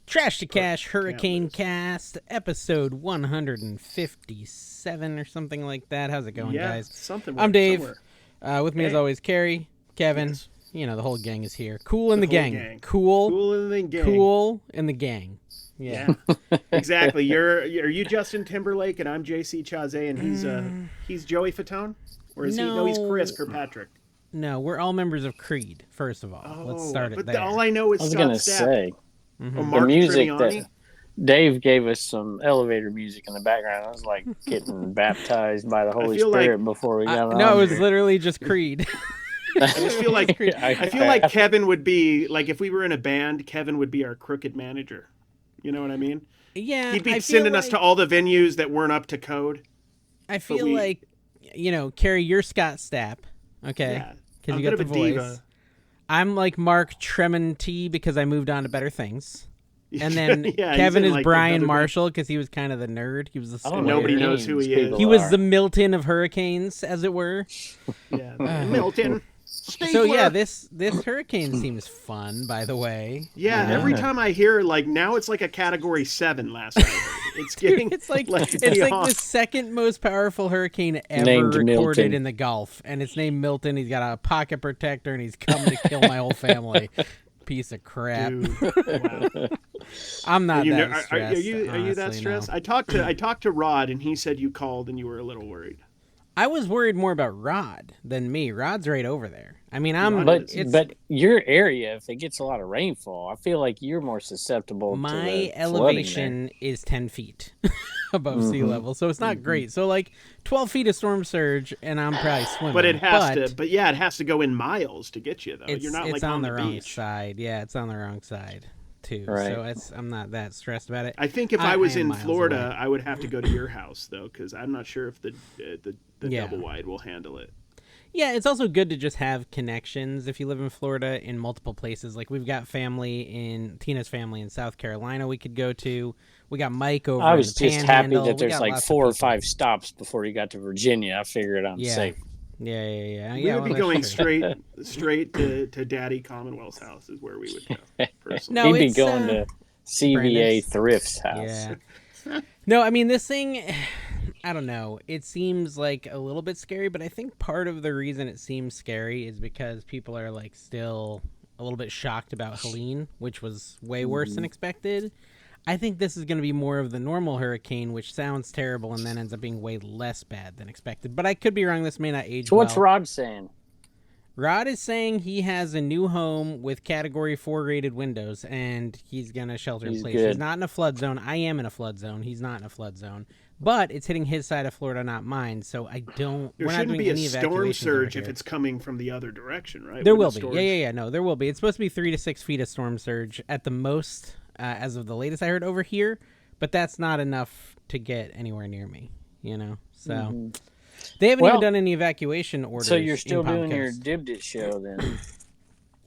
Trash to Cash Hurricane Cast, episode 157 or something like that. How's it going, guys? Something. I'm Dave. With me, Hey. as always, Carrie, Kevin. Yes. You know, the whole gang is here. Cool in the gang. Gang. Cool in the gang. Cool in the gang. Yeah. Exactly. Are you Justin Timberlake and I'm JC Chazé and he's Joey Fatone? Or is he? No, he's Chris Kirkpatrick. No, we're all members of Creed, first of all. Let's start it there. All I know is I was going to say, the music that Dave gave us some elevator music in the background. I was like getting baptized by the Holy Spirit before we got on. No, it was literally just Creed. I just feel like like Kevin would be, like, if we were in a band, Kevin would be our crooked manager. You know what I mean? Yeah. He'd be sending us to all the venues that weren't up to code. I feel like, Carrie, you're Scott Stapp. Okay. Because you got the voice. Diva. I'm like Mark Tremonti because I moved on to better things. And then Kevin is Brian Marshall because he was kind of the nerd. He was the story. Nobody knows who he is. He was the Milton of hurricanes, as it were. Yeah, Milton. So yeah, this hurricane seems fun, by the way. Yeah, every time I hear, like, now it's like a category 7 last night. It's getting it's like the second most powerful hurricane ever recorded in the Gulf, and it's named Milton. He's got a pocket protector, and he's coming to kill my whole family. Piece of crap. Dude, wow. I'm not that stressed. Are you that stressed? No. I talked to Rod, and he said you called and you were a little worried. I was worried more about Rod than me. Rod's right over there. I mean, but your area, if it gets a lot of rainfall, I feel like you're more susceptible. My elevation is 10 feet above sea level, so it's not great. So like 12 feet of storm surge, and I'm probably swimming. But it has to. But yeah, it has to go in miles to get you though. You're not like on the wrong beach. side. Yeah, it's on the wrong side too. Right. So I'm not that stressed about it. I think if I was in Florida, I would have to go to your house though, because I'm not sure if the double wide will handle it. Yeah, it's also good to just have connections if you live in Florida in multiple places. Like, we've got Tina's family in South Carolina we could go to. We got Mike over in the Panhandle. I was just happy that there's like 4 or 5 stops before you got to Virginia. I figured I'm safe. Yeah. We would be going straight to Daddy Commonwealth's house is where we would go, personally. No, he'd be going to CVA Thrift's house. Yeah. No, I mean, this thing, I don't know. It seems like a little bit scary, but I think part of the reason it seems scary is because people are like still a little bit shocked about Helene, which was way worse than expected. I think this is going to be more of the normal hurricane, which sounds terrible and then ends up being way less bad than expected. But I could be wrong. This may not age well. So what's Rod saying? Rod is saying he has a new home with Category 4 rated windows, and he's going to shelter in place. Good. He's not in a flood zone. I am in a flood zone. He's not in a flood zone. But it's hitting his side of Florida, not mine, so I don't... There shouldn't be a storm surge if it's coming from the other direction, right? There will be. Yeah. No, there will be. It's supposed to be 3 to 6 feet of storm surge at the most, as of the latest I heard over here, but that's not enough to get anywhere near me, So... They haven't even done any evacuation orders. So you're still doing your Dibbed It show then?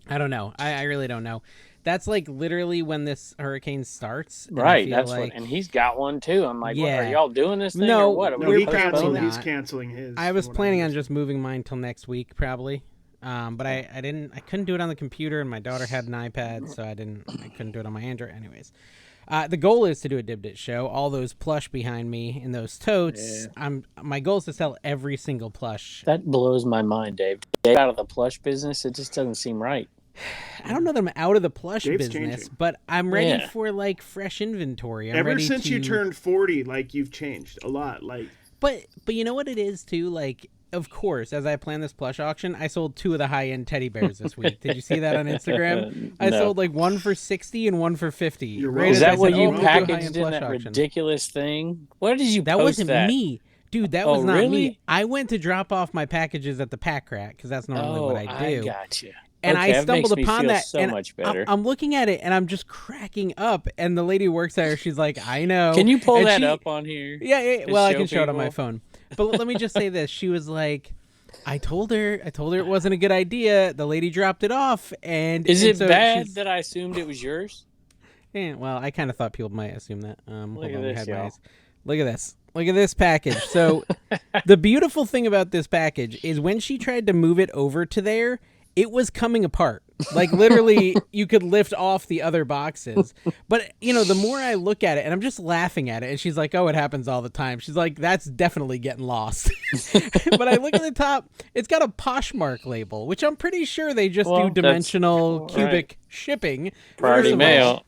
I don't know. I really don't know. That's like literally when this hurricane starts. Right. That's like... and he's got one too. I'm like, what, are y'all doing this thing? No, or what? He's canceling his. I was planning on just moving mine till next week, probably. But I couldn't do it on the computer, and my daughter had an iPad, so I couldn't do it on my Android. Anyways. The goal is to do a Dibbed It show. All those plush behind me in those totes. Yeah. My goal is to sell every single plush. That blows my mind, Dave. Get out of the plush business. It just doesn't seem right. I don't know that I'm out of the plush business, changing. but I'm ready for like fresh inventory. Ever since you turned 40, like, you've changed a lot. Like, but you know what it is too, like. Of course, as I planned this plush auction, I sold 2 of the high-end teddy bears this week. Did you see that on Instagram? I sold like one for $60 and one for $50. Right. Is that what you packaged in that ridiculous thing? What did you post that? Wasn't me. Dude, that was not really? Me. I went to drop off my packages at the pack rack because that's normally what I do. I got you. And okay, I stumbled upon that, so and much better. I'm looking at it, and I'm just cracking up. And the lady who works there, she's like, "I know." Can you pull that up on here? Yeah. Well, I can show it on my phone. But let me just say this: she was like, I told her it wasn't a good idea. The lady dropped it off, and is it bad that I assumed it was yours? Yeah, well, I kind of thought people might assume that. Look at this, y'all. Look at this. Look at this package. So, the beautiful thing about this package is when she tried to move it over to there, it was coming apart. Like literally, you could lift off the other boxes. But the more I look at it, and I'm just laughing at it, and she's like, "Oh, it happens all the time." She's like, "That's definitely getting lost." But I look at the top; it's got a Poshmark label, which I'm pretty sure they just do dimensional cubic shipping. Priority mail.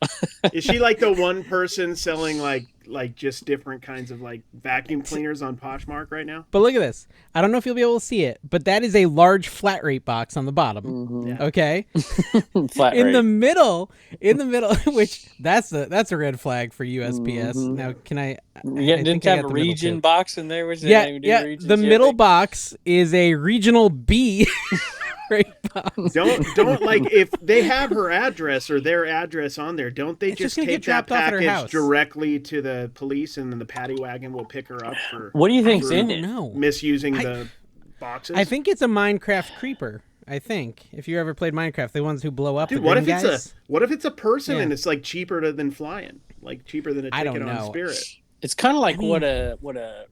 Is she like the one person selling like just different kinds of like vacuum cleaners on Poshmark right now? But look at this. I don't know if you'll be able to see it, but that is a large flat rate box on the bottom. Mm-hmm. Yeah. Okay. Flat in rate. the middle, which that's a red flag for USPS. Mm-hmm. Now, can I? Didn't have a region box in there? Was yeah. The middle box is a regional B. Don't like if they have her address or their address on there, don't they just take that package directly to the police and then the paddy wagon will pick her up for what do you think's in it? Misusing the boxes? I think it's a Minecraft creeper. I think if you ever played Minecraft, the ones who blow up. Dude, what if it's a person and it's like cheaper than flying, like cheaper than a ticket on Spirit? It's kind of like what a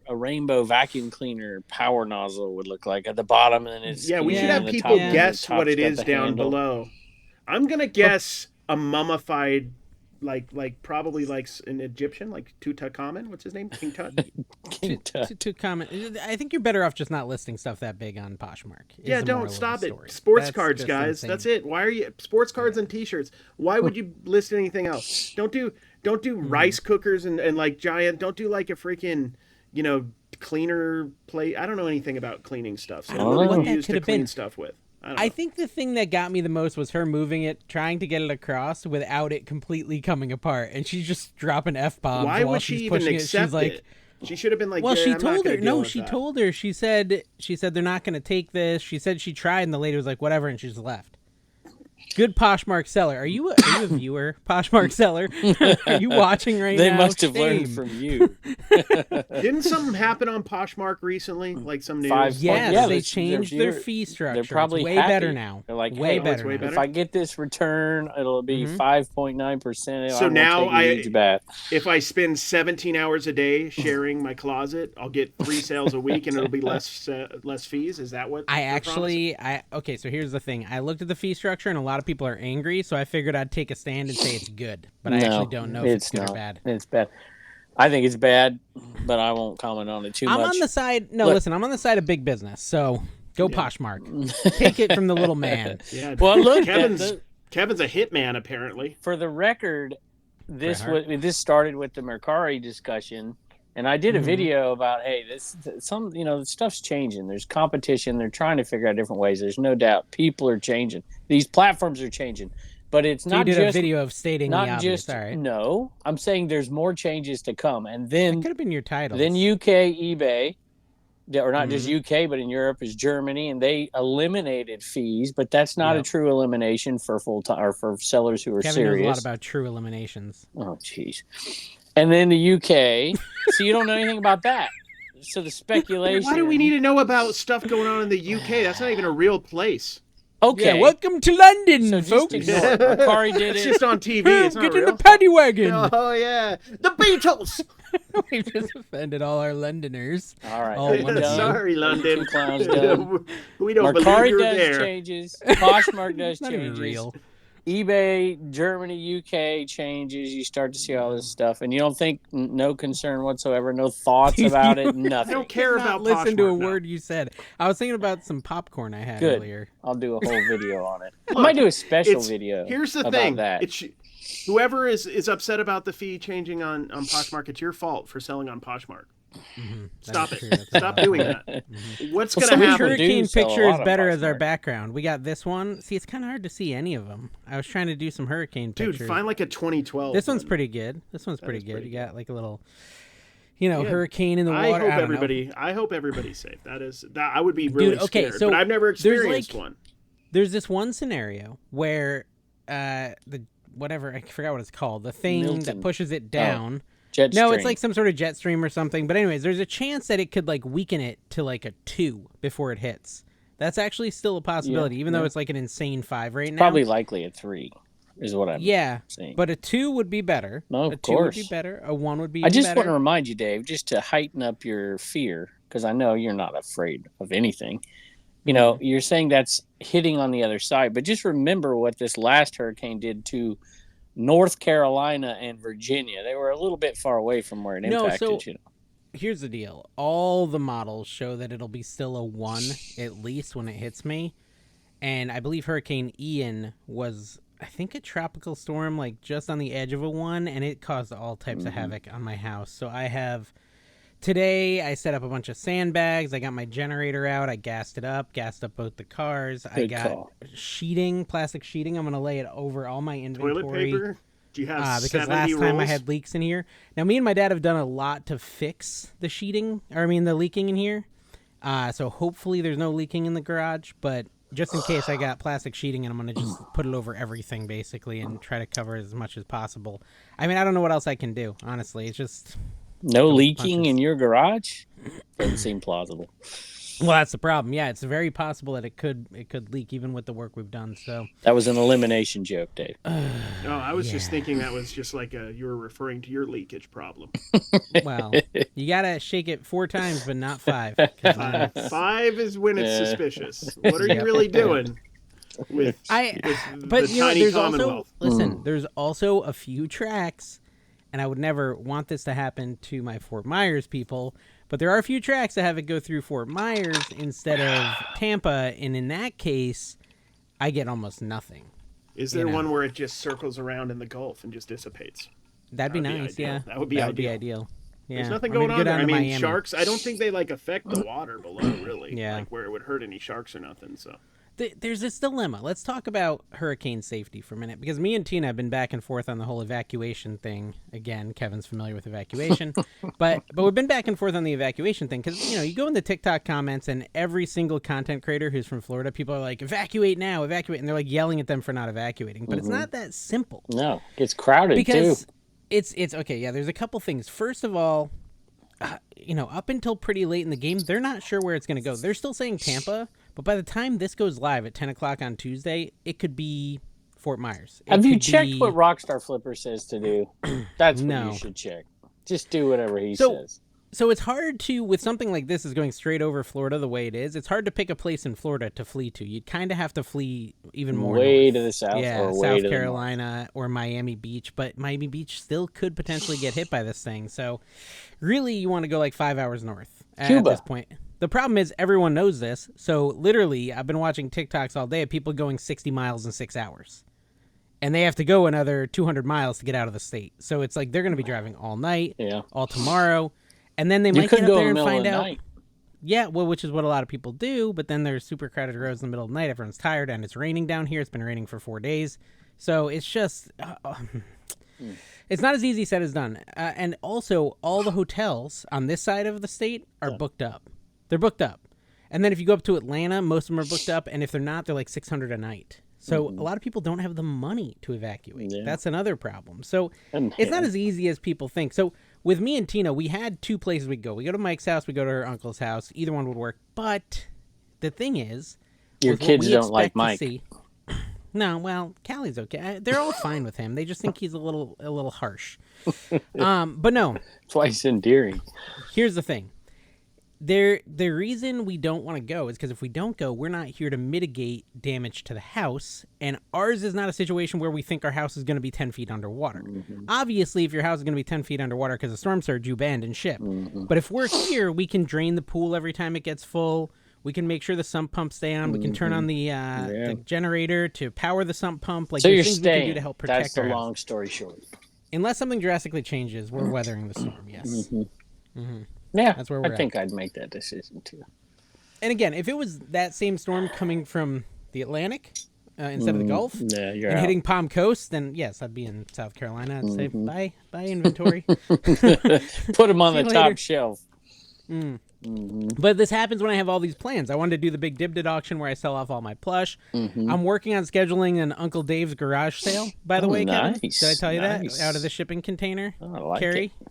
rainbow vacuum cleaner power nozzle would look like at the bottom, and then it's we should have people guess what it is down below. I'm gonna guess a mummified, like probably like an Egyptian, like Tutankhamun. What's his name? King Tut. Tutankhamun. I think you're better off just not listing stuff that big on Poshmark. Yeah, don't stop it. Sports cards, guys. Insane. That's it. Why are you sports cards and T-shirts? Why would you list anything else? Don't do rice cookers and like giant. Don't do like a freaking cleaner plate. I don't know anything about cleaning stuff. So I don't know what you use to clean stuff with. I think the thing that got me the most was her moving it, trying to get it across without it completely coming apart, and she's just dropping F-bombs. Why would she even accept it? She should have been like, well, she told her. No, she told her. She said they're not going to take this. She said she tried, and the lady was like, whatever, and she just left. Good Poshmark seller. Are you a viewer, Poshmark seller? Are you watching right now? They must have learned from you. Didn't something happen on Poshmark recently? Like some news? Yes, they changed their fee structure. They're probably way happy. Better now. They're like, way better. If I get this return, it'll be 5.9%. So now if I spend 17 hours a day sharing my closet, I'll get 3 sales a week, and it'll be less fees. Is that what okay? So here's the thing. I looked at the fee structure, and a lot of people are angry, so I figured I'd take a stand and say it's good, but I actually don't know if it's good or bad. It's bad. I think it's bad, but I won't comment on it too much. I'm on the side. No, listen, I'm on the side of big business. So go Poshmark. Take it from the little man. Yeah. Well, look, Kevin's a hitman apparently. For the record, this started with the Mercari discussion, and I did a video about the stuff's changing. There's competition. They're trying to figure out different ways. There's no doubt people are changing. These platforms are changing. But it's not just... You did a video of stating not the obvious, just, all right. No, I'm saying there's more changes to come. And then... That could have been your title. Then UK eBay, or not just UK, but in Europe is Germany, and they eliminated fees, but that's not a true elimination for full-time or for sellers who are Kevin serious. Knows a lot about true eliminations. Oh, jeez. And then the UK, so you don't know anything about that. So the speculation... Why do we need to know about stuff going on in the UK? That's not even a real place. Okay. Yeah, welcome to London, so folks. Just ignore it. Mercari did it's it. just on TV. It's not Get real. in the paddy wagon. Oh, yeah. The Beatles. We've just offended all our Londoners. All right. Sorry, London. Clowns done. We don't Mercari believe you're does there. Changes. Poshmark does not changes. Even real. eBay, Germany, UK changes. You start to see all this stuff, and you don't think no concern whatsoever, no thoughts about it, nothing. I don't care about listen to a Poshmark, word you said. I was thinking about some popcorn I had earlier. I'll do a whole video on it. I might do a special video. Here's the about thing. That. Whoever is upset about the fee changing on Poshmark, it's your fault for selling on Poshmark. Mm-hmm. Stop it. Stop doing that. Mm-hmm. What's going to happen? Hurricane picture is better as our background. We got this one. See, it's kind of hard to see any of them. I was trying to do some hurricane pictures. Dude, find like a 2012. This one's pretty good. This one's pretty good. You got like a little, hurricane in the water. I hope everybody's safe. That I would be really scared. So but I've never experienced one. There's this one scenario where I forgot what it's called. The thing Milton. that pushes it down. Jet no, stream. it's like some sort of jet stream or something. But anyways, there's a chance that it could like weaken it to like a 2 before it hits. That's actually still a possibility, even though it's like an insane 5 right now. Probably likely a 3 is what I'm saying. But a 2 would be better. No, of a 2 course. would be better. A 1 would be I just better. want to remind you, Dave, just to heighten up your fear, because I know you're not afraid of anything. you know, you're saying that's hitting on the other side, but just remember what this last hurricane did to North Carolina and Virginia. They were a little bit far away from where it impacted, you know. Here's the deal. All the models show that it'll be still a 1 at least when it hits me. And I believe Hurricane Ian was, I think, a tropical storm, like just on the edge of a 1, and it caused all types of havoc on my house. So today I set up a bunch of sandbags. I got my generator out. I gassed up both the cars. I got sheeting, plastic sheeting. I'm going to lay it over all my inventory. Toilet paper? Do you have because last time I had leaks in here. Now, me and my dad have done a lot to fix the the leaking in here. So hopefully there's no leaking in the garage, but just in case, I got plastic sheeting, and I'm going to just put it over everything, basically, and try to cover as much as possible. I mean, I don't know what else I can do, honestly. It's just... No leaking in your garage? Doesn't seem plausible. Well, that's the problem. Yeah, it's very possible that it could leak, even with the work we've done. So that was an elimination joke, Dave. No, I was just thinking that was just like you were referring to your leakage problem. Well, you gotta shake it 4 times, but not 5. 5 is when it's suspicious. What are you really doing with but the tiny there's Commonwealth? There's also a few tracks, and I would never want this to happen to my Fort Myers people. But there are a few tracks that have it go through Fort Myers instead of Tampa, and in that case, I get almost nothing. Is there one where it just circles around in the Gulf and just dissipates? That'd be nice, yeah. That would be ideal. Yeah. There's nothing going on there. I mean, Miami. Sharks, I don't think they affect the water below, really. Yeah. Like where it would hurt any sharks or nothing, so... There's this dilemma. Let's talk about hurricane safety for a minute, because me and Tina have been back and forth on the whole evacuation thing. Again, Kevin's familiar with evacuation, but we've been back and forth on the evacuation thing because you go in the TikTok comments, and every single content creator who's from Florida, people are like, "Evacuate now, evacuate," and they're like yelling at them for not evacuating. But it's not that simple. No, it's crowded because too. It's okay. Yeah, there's a couple things. First of all, up until pretty late in the game, they're not sure where it's going to go. They're still saying Tampa. But by the time this goes live at 10 o'clock on Tuesday, it could be Fort Myers. Have you checked what Rockstar Flipper says to do? That's what you should check. Just do whatever he says. So it's hard to, with something like this is going straight over Florida the way it is, it's hard to pick a place in Florida to flee to. You'd kind of have to flee even more way north. To the south, or South way to Carolina or Miami Beach. But Miami Beach still could potentially get hit by this thing. So really, you want to go like 5 hours north at this point. The problem is everyone knows this, so literally I've been watching TikToks all day of people going 60 miles in 6 hours. And they have to go another 200 miles to get out of the state. So it's like they're going to be driving all night, all tomorrow, and then they might get up there and find out. Yeah, well, which is what a lot of people do, but then there's super crowded roads in the middle of the night, everyone's tired, and it's raining down here. It's been raining for 4 days. So it's just... It's not as easy said as done. And also, all the hotels on this side of the state are booked up. They're booked up. And then if you go up to Atlanta, most of them are booked up. And if they're not, they're like $600 a night. So a lot of people don't have the money to evacuate. Yeah. That's another problem. So it's not as easy as people think. So with me and Tina, we had 2 places we'd go. We go to Mike's house. We go to her uncle's house. Either one would work. But the thing is... Your kids don't like Mike. No, well, Callie's okay. They're all fine with him. They just think he's a little harsh. But no. Twice endearing. Here's the thing. The reason we don't want to go is because if we don't go, we're not here to mitigate damage to the house, and ours is not a situation where we think our house is going to be 10 feet underwater. Obviously, if your house is going to be 10 feet underwater because of storm surge, you bend and ship. But if we're here, we can drain the pool every time it gets full. We can make sure the sump pumps stay on. We can turn on the generator to power the sump pump. Like, so there's you're things staying. We can do to help protect That's the our long house. story short. Unless something drastically changes, we're weathering the storm, yes. Yeah, that's where we're I think I'd make that decision too. And again, if it was that same storm coming from the Atlantic instead of the Gulf and hitting Palm Coast, then yes, I'd be in South Carolina. I'd say bye inventory. Put them on the top shelf. But this happens when I have all these plans. I wanted to do the big Dibdid auction where I sell off all my plush. I'm working on scheduling an Uncle Dave's garage sale, by the way, Kevin. Did I tell you that? Out of the shipping container. I like Carrie. it.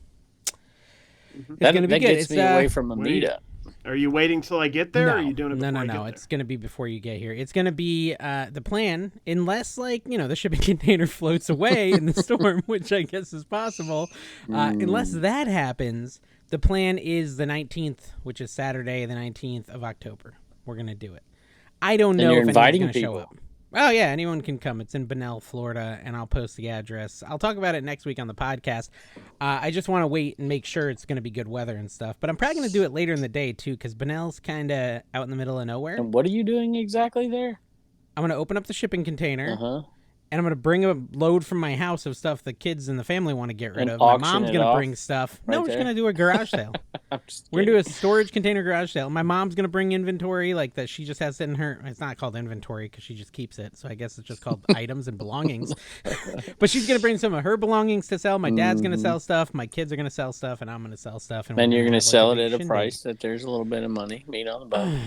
It's going to be that good. Gets me away from a meetup. Are you waiting till I get there, or are you doing it before I get there? It's going to be before you get here. It's going to be the plan, unless, the shipping container floats away in the storm, which I guess is possible. Unless that happens, the plan is the 19th, which is Saturday, the 19th of October. We're going to do it. I don't know you're if anyone's inviting going to show people. up. Oh, yeah, anyone can come. It's in Bunnell, Florida, and I'll post the address. I'll talk about it next week on the podcast. I just want to wait and make sure it's going to be good weather and stuff. But I'm probably going to do it later in the day, too, because Bunnell's kind of out in the middle of nowhere. And what are you doing exactly there? I'm going to open up the shipping container. Uh-huh. And I'm going to bring a load from my house of stuff the kids and the family want to get rid And of. My auction mom's it going to off bring stuff. right No, we're just there? going to do a garage sale. We're going to do a storage container garage sale. My mom's going to bring inventory like that she just has in her. It's not called inventory because she just keeps it. So I guess it's just called items and belongings. But she's going to bring some of her belongings to sell. My dad's going to sell stuff. My kids are going to sell stuff. And I'm going to sell stuff. And Then we're you're gonna going to have, sell like, it a at a big price that there's a little bit of money, meat on the bone.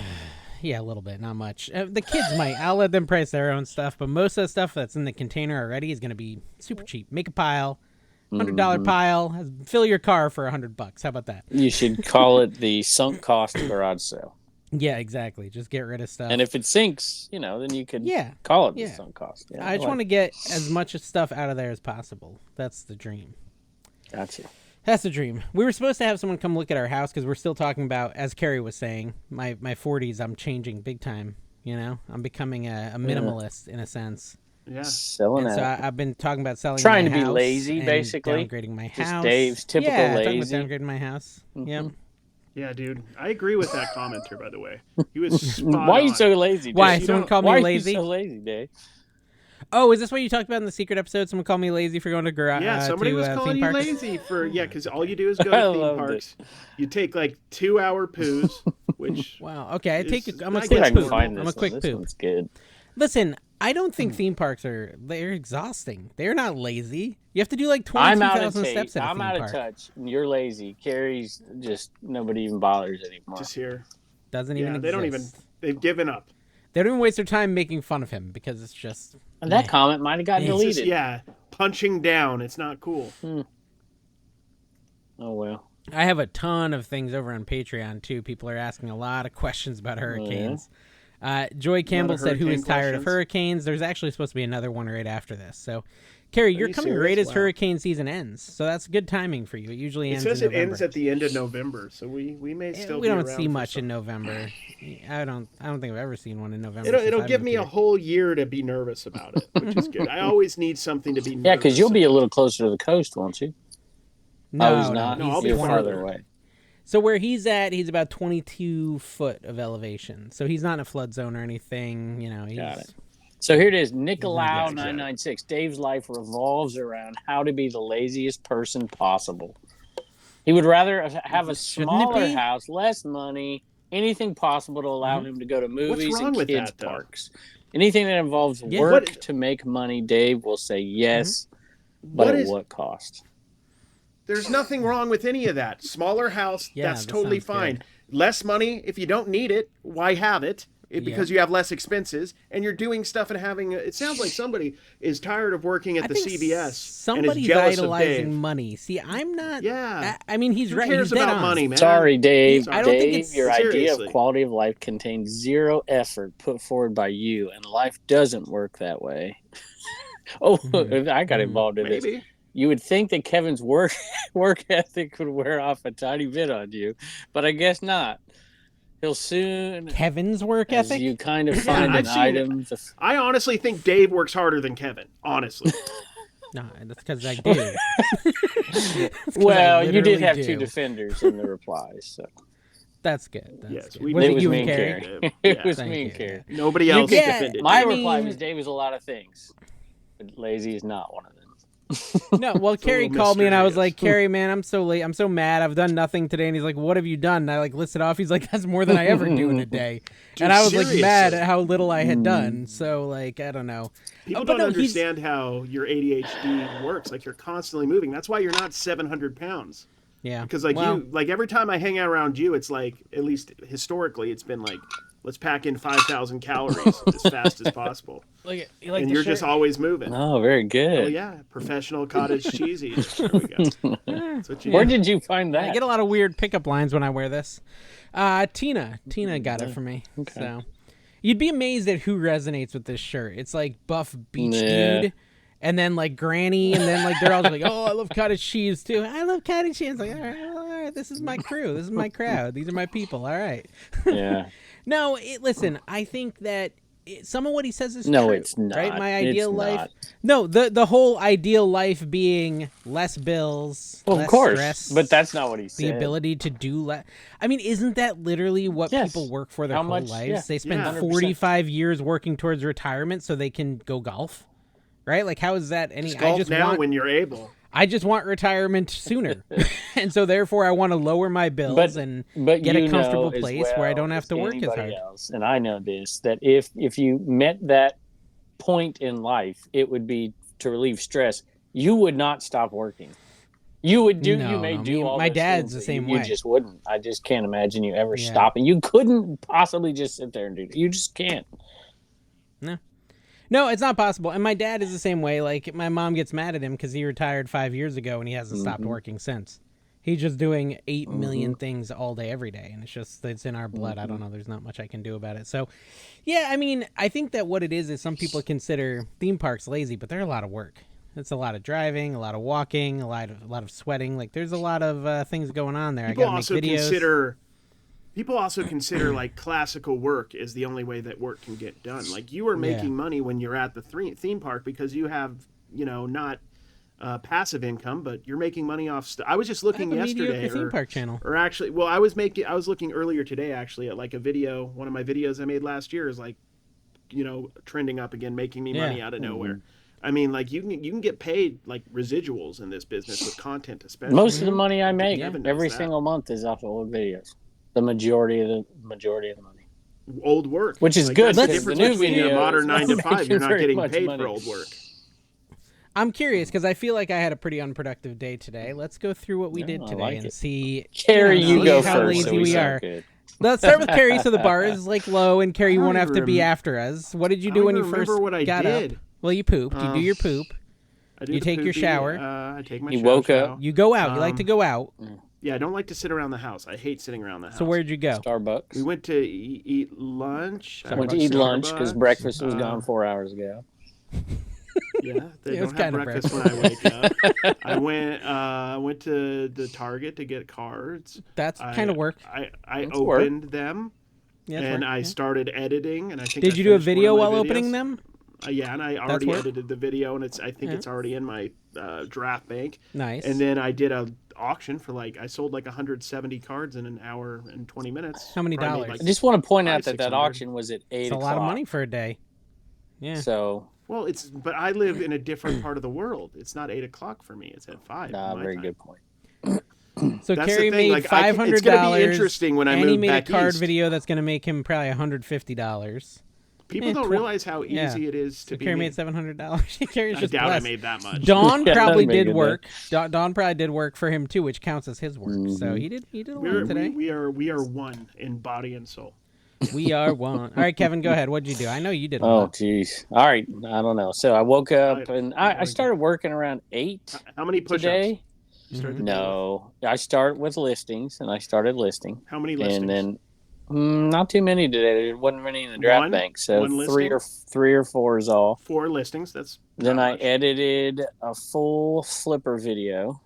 Yeah, a little bit, not much. The kids might. I'll let them price their own stuff, but most of the stuff that's in the container already is going to be super cheap. Make a pile, $100 pile, fill your car for $100. How about that? You should call it the sunk cost garage sale. Yeah, exactly. Just get rid of stuff. And if it sinks, then you could call it the sunk cost. Yeah, I just want to get as much stuff out of there as possible. That's the dream. Gotcha. That's the dream. We were supposed to have someone come look at our house because we're still talking about, as Carrie was saying, my 40s, I'm changing big time. I'm becoming a minimalist in a sense. Yeah. Selling And so out. I've been talking about selling Trying my to be house lazy, and basically. downgrading my Just house. Dave's typical talking lazy. about downgrading my house. Yep. Yeah, dude. I agree with that commenter, by the way. He was spot Why are you on. so lazy, Dave? Why? Someone called Why me are lazy? you so lazy, Dave? Oh, is this what you talked about in the secret episode? Someone called me lazy for going to garage. Yeah, somebody was calling you lazy for because all you do is go to theme loved parks. You take like 2-hour poos, which Wow. Okay, I'm a I quick guess I can poop. find I'm this a quick one. This poop. one's good. Listen, I don't think theme parks they're exhausting. They're not lazy. You have to do like I'm out of 22,000 steps at a I'm theme out park. of touch. You're lazy. Carrie's just nobody even bothers anymore. just here. Doesn't Yeah, even they don't exist. even. They've given up. They don't even waste their time making fun of him because it's just. And that comment might have gotten It's deleted. Just, yeah, punching down. It's not cool. Oh well. I have a ton of things over on Patreon too. People are asking a lot of questions about hurricanes. Joy Campbell said, "Who is tired of hurricanes?" There's actually supposed to be another one right after this. So, Carrie, you're coming right as hurricane season ends. So that's good timing for you. It usually ends. It says in it November. ends at the end of November, so we may still. We be don't around see for much some. in November. I don't think I've ever seen one in November. It'll give me a whole year to be nervous about it, which is good. I always need something to be nervous. Yeah, because you'll be a little closer to the coast, won't you? No, he's not. No, I'll be You're farther away. So where he's at, he's about 22 foot of elevation. So he's not in a flood zone or anything. He's, Got it. So here it is, Nicolau 996. Dave's life revolves around how to be the laziest person possible. He would rather have a smaller house, less money, anything possible to allow him to go to movies and kids parks. Anything that involves work to make money, Dave will say yes, but at what cost? There's nothing wrong with any of that. Smaller house, that's totally fine. Good. Less money, if you don't need it, why have it? Because you have less expenses, and you're doing stuff and having. It sounds like somebody is tired of working at the CVS. Somebody's and is jealous idolizing of Dave. money. See, I'm not. Yeah. I mean, he's right. Who cares he's dead about on. money, man? Sorry, Dave. I don't think Dave, your idea of quality of life contains zero effort put forward by you, and life doesn't work that way. I got involved in this. You would think that Kevin's work ethic would wear off a tiny bit on you, but I guess not. He'll soon. Kevin's work ethic? You kind of find an item. I honestly think Dave works harder than Kevin. Honestly. No, that's because I do. Well, you did have two defenders in the replies, so. That's good. That's good. Was it you and Carrie? It was me and Carrie. Nobody else defended. My reply was Dave is a lot of things, but lazy is not one of them. No, well, Carrie called me and I was like, Carrie, man, I'm so late. I'm so mad. I've done nothing today. And he's like, what have you done? And I listed off. He's like, that's more than I ever do in a day. Dude, and I was mad at how little I had done. So I don't know. People don't understand how your ADHD works. You're constantly moving. That's why you're not 700 pounds. Yeah. Because every time I hang out around you, it's at least historically, it's been let's pack in 5,000 calories as fast as possible. And you're just always moving. Oh, very good. Oh, yeah. Professional cottage cheesy. There we go. That's what Where did you find that? I get a lot of weird pickup lines when I wear this. Tina got it for me. Okay. So you'd be amazed at who resonates with this shirt. It's like buff beach dude. And then Granny, and then they're all like, "Oh, I love cottage cheese too. I love cottage cheese." It's all right, this is my crew. This is my crowd. These are my people. All right. Yeah. No, listen, I think that some of what he says is No, true. it's not. Right? My ideal It's life. not. No, the whole ideal life being less bills, Well, less of course, stress. but that's not what he said. The ability to do less. I mean, isn't that literally what people work for their whole lives? Yeah. They spend 100%. 45 years working towards retirement so they can go golf. Right? Like, how is that any? Golf now when you're able. I just want retirement sooner, and so therefore I want to lower my bills and get a comfortable place where I don't have to work as hard. Else, and I know this, that if you met that point in life, it would be to relieve stress. You would not stop working. You would do. You may do all. My those dad's things, the same you way. You just wouldn't. I just can't imagine you ever stopping. You couldn't possibly just sit there and do it. You just can't. No, it's not possible. And my dad is the same way. Like, my mom gets mad at him because he retired 5 years ago and he hasn't stopped working since. He's just doing 8 million things all day, every day. And it's in our blood. I don't know. There's not much I can do about it. So, yeah, I mean, I think that what it is some people consider theme parks lazy, but they're a lot of work. It's a lot of driving, a lot of walking, a lot of sweating. Like, there's a lot of things going on there. People I got to make videos. People also consider like classical work is the only way that work can get done. Like you are making money when you're at the theme park because you have, not passive income, but you're making money off. I was just looking yesterday, theme park channel. Or actually, well, I was looking earlier today actually at like a video. One of my videos I made last year is like, trending up again, making me money out of nowhere. I mean, like you can get paid like residuals in this business with content, especially. Most of the money I make every single month is off of old videos. The majority of the money. Old work, which is good. That's the difference between a modern 9 to 5. You're not getting paid for old work. I'm curious because I feel like I had a pretty unproductive day today. Let's go through what we did today and see. Carrie, you go how first. Lazy we are. Let's start with Carrie. So the bar is like low, and Carrie, you won't have to be after us. What did you do when you first got up? Well, you pooped. You do your poop. You take your shower. I take my shower. You woke up. You go out. You like to go out. Yeah, I don't like to sit around the house. I hate sitting around the house. So where'd you go? Starbucks. We went to eat lunch. I went to eat lunch because breakfast was gone 4 hours ago. Yeah, they don't have breakfast when I wake up. I went to the Target to get cards. That's kind of work. I opened them, and I started editing. And I think did you do a video while opening them? Yeah, and I already edited the video, and I think it's already in my draft bank. Nice. And then I did a auction for I sold 170 cards in an hour and 20 minutes. How many dollars? I just want to point out that auction was at 8 o'clock. It's a lot of money for a day. Yeah. So. Well, but I live in a different part of the world. It's not 8 o'clock for me. It's at 5. Very good point. So that's Carrie made $500. It's going to be interesting when I move back east. And he made a card video that's going to make him probably $150. People don't realize how easy it is to be. Carrie made $700. Carrie's just I doubt blessed. I made that much. Don probably did work. Don probably did work for him too, which counts as his work. So he did a lot today. We are one in body and soul. We are one. All right, Kevin, go ahead. What'd you do? I know you did a lot. Oh, jeez. All right. I don't know. So I woke up and I started working around 8. How many push-ups? Today? No. I start with listings, and I started listing. How many listings? And then not too many today. There wasn't many in the draft bank, so three or four is all. 4 listings. That's then I edited a full flipper video.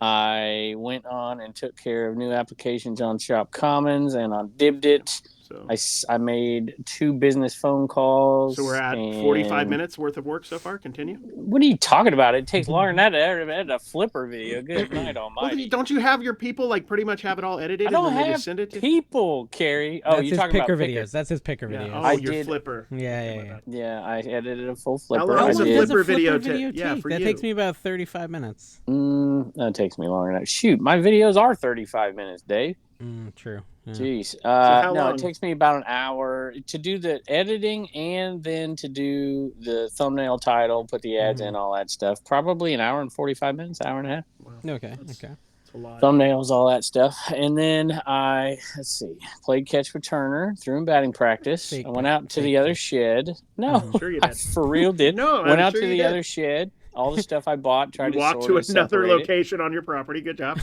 I went on and took care of new applications on Shop Commons and on Dibbit. So I made 2 business phone calls. So we're at 45 minutes worth of work so far. Continue. What are you talking about? It takes longer than that. A flipper video. Good night, almighty. Well, don't you have your people pretty much have it all edited? I don't and then have just send it to people, Carrie. Oh, you're talking about videos. That's his picker videos. Oh, your flipper. Yeah, I edited a full flipper. How long does a flipper video take? That takes me about 35 minutes. That takes me longer than that. Shoot, my videos are 35 minutes, Dave. True. Yeah. Jeez. No, it takes me about an hour to do the editing and then to do the thumbnail title, put the ads in, all that stuff. Probably an hour and 45 minutes, hour and a half. Wow. Okay. That's a lot. Thumbnails, all that stuff. And then I, played catch with Turner, threw in batting practice. I went out to the other shed. No, I'm sure you did. I for real did. No, went out to the other shed. All the stuff I bought, tried to walk to another location on your property. Good job.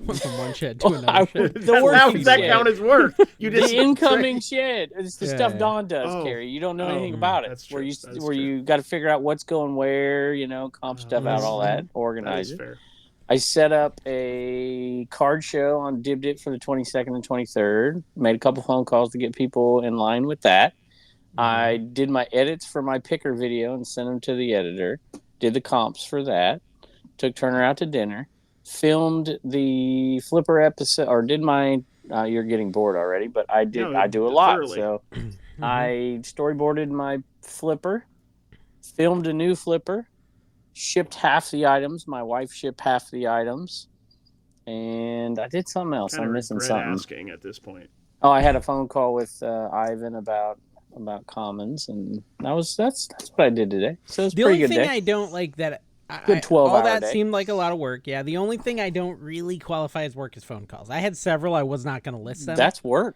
Went from one shed to another shed. Does that count as work? You just the incoming shed. It's the stuff Don does, Carrie. You don't know anything about it. That's true. Where you got to figure out what's going where, comp stuff out, all that, organize it. Fair. I set up a card show on DibDit for the 22nd and 23rd. Made a couple phone calls to get people in line with that. I did my edits for my picker video and sent them to the editor. Did the comps for that. Took Turner out to dinner. Filmed the Flipper episode, or did my. You're getting bored already, but I did. No, I do a lot. Thoroughly. So I storyboarded my Flipper, filmed a new Flipper, shipped half the items. My wife shipped half the items, and I did something else. I'm missing something. Asking at this point. Oh, I had a phone call with Ivan about Commons, and that's what I did today. So it's the pretty only good thing day. I don't like that. Good 12 all that day. Seemed like a lot of work. Yeah, the only thing I don't really qualify as work is phone calls. I had several. I was not going to list them. That's work.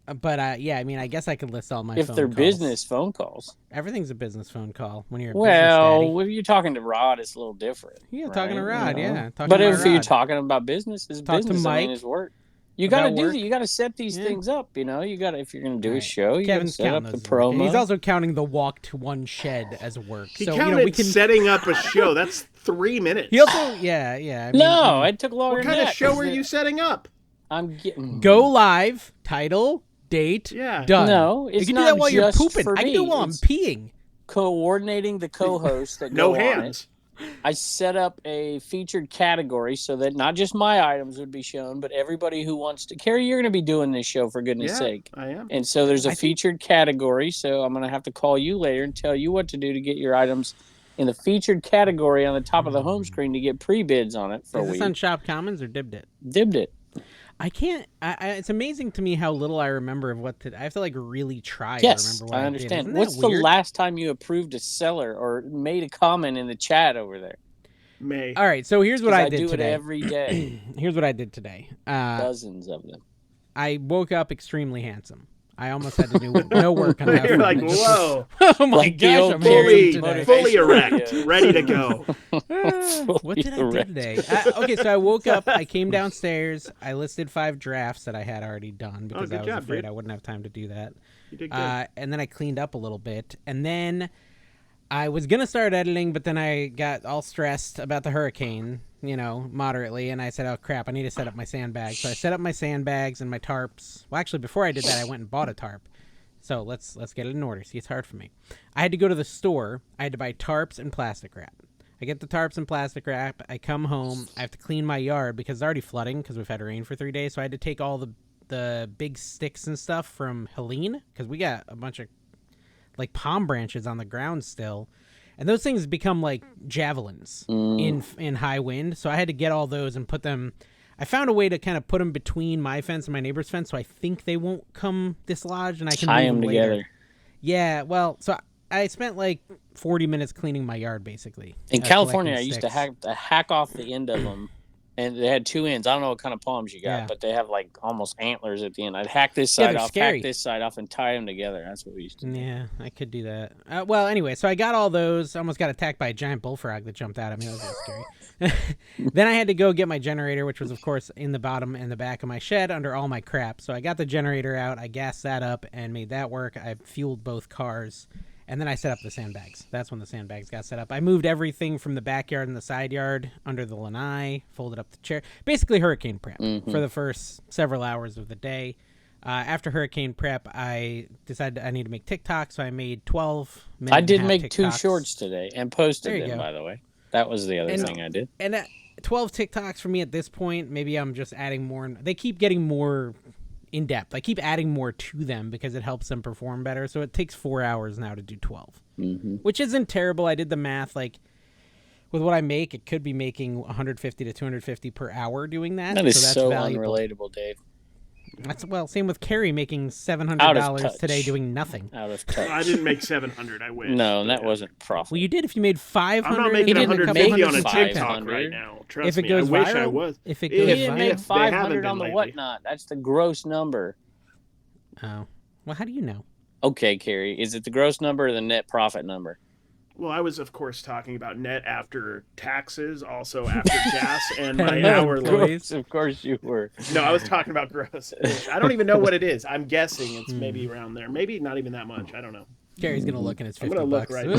But yeah, I mean, I guess I could list all my phone calls. If they're business phone calls. Everything's a business phone call when you're a business daddy. Well, if you're talking to Rod, it's a little different. Yeah, right? Talking to Rod, yeah. But if you're talking about business, it's business. To Mike, I mean, it's work. You got to do that. You got to set these things up. You know, you got to, if you're going to do a show, you got to set up the promo. And he's also counting the walk to one shed as work. He counted setting up a show. That's 3 minutes. He also, yeah. I mean, no, it took longer. What kind of show were you setting up? I'm getting go live, title, date, done. No, it's you can not do that while you're just pooping. For I can do it while I'm peeing. Coordinating the co-hosts that no go hands. On it. I set up a featured category so that not just my items would be shown, but everybody who wants to. Carrie, you're going to be doing this show for goodness sake. I am. And so there's a featured category. So I'm going to have to call you later and tell you what to do to get your items in the featured category on the top of the home screen to get pre-bids on it for a week. Is this on Shop Commons or DibDit? DibDit. I can't. It's amazing to me how little I remember of what to. I have to really try. Yes, to remember what I understand. What's the last time you approved a seller or made a comment in the chat over there? May. All right, so here's what I did today. I do it every day. Here's what I did today. Dozens of them. I woke up extremely handsome. I almost had to do no work on that. You're like, whoa. Oh my gosh, I'm fully erect, ready to go. What did I do today? Okay, so I woke up, I came downstairs, I listed 5 drafts that I had already done because I was afraid I wouldn't have time to do that. You did good. And then I cleaned up a little bit, and then I was going to start editing, but then I got all stressed about the hurricane, moderately, and I said, oh, crap, I need to set up my sandbags. So I set up my sandbags and my tarps. Well, actually, before I did that, I went and bought a tarp. So let's get it in order. See, it's hard for me. I had to go to the store. I had to buy tarps and plastic wrap. I get the tarps and plastic wrap. I come home. I have to clean my yard because it's already flooding because we've had rain for 3 days. So I had to take all the big sticks and stuff from Helene because we got a bunch of palm branches on the ground still, and those things become like javelins in high wind. So I had to get all those and put them. I found a way to kind of put them between my fence and my neighbor's fence, so I think they won't come dislodged, and I can tie them together. Later. Yeah, well, so I spent 40 minutes cleaning my yard basically. In California, I used to hack off the end of them. And they had 2 ends. I don't know what kind of palms you got, but they have almost antlers at the end. I'd hack this side off, hack this side off, and tie them together. That's what we used to do. Yeah, I could do that. Well, anyway, so I got all those. I almost got attacked by a giant bullfrog that jumped out at me. That was really scary. Then I had to go get my generator, which was, of course, in the bottom and the back of my shed under all my crap. So I got the generator out. I gassed that up and made that work. I fueled both cars. And then I set up the sandbags. That's when the sandbags got set up. I moved everything from the backyard and the side yard under the lanai, folded up the chair. Basically hurricane prep for the first several hours of the day. After hurricane prep, I decided I need to make TikTok, so I made 12 minutes. I did make TikToks. 2 shorts today and posted them, by the way. That was the other thing I did. And 12 TikToks for me at this point. Maybe I'm just adding more. They keep getting more in depth. I keep adding more to them because it helps them perform better. So it takes 4 hours now to do 12, which isn't terrible. I did the math. With what I make, it could be making 150 to 250 per hour doing that. That is that's so valuable. unrelatable, Dave. Same with Carrie making $700 today doing nothing. Out of touch. I didn't make 700. I wish. No, that wasn't profitable. Well, you did if you made 500. I'm not making 150 on a TikTok 500. right now. Trust if it me. goes I wish viral, I was. If it goes he didn't make 500 on the lately. whatnot. That's the gross number. Oh, well, how do you know? Okay, Carrie, is it the gross number or the net profit number? Well, I was, of course, talking about net after taxes, also after gas, and my hourly. Of course you were. No, I was talking about gross. I don't even know what it is. I'm guessing it's maybe around there. Maybe not even that much. I don't know. Gary's gonna look and it's $50. I'm gonna look right now.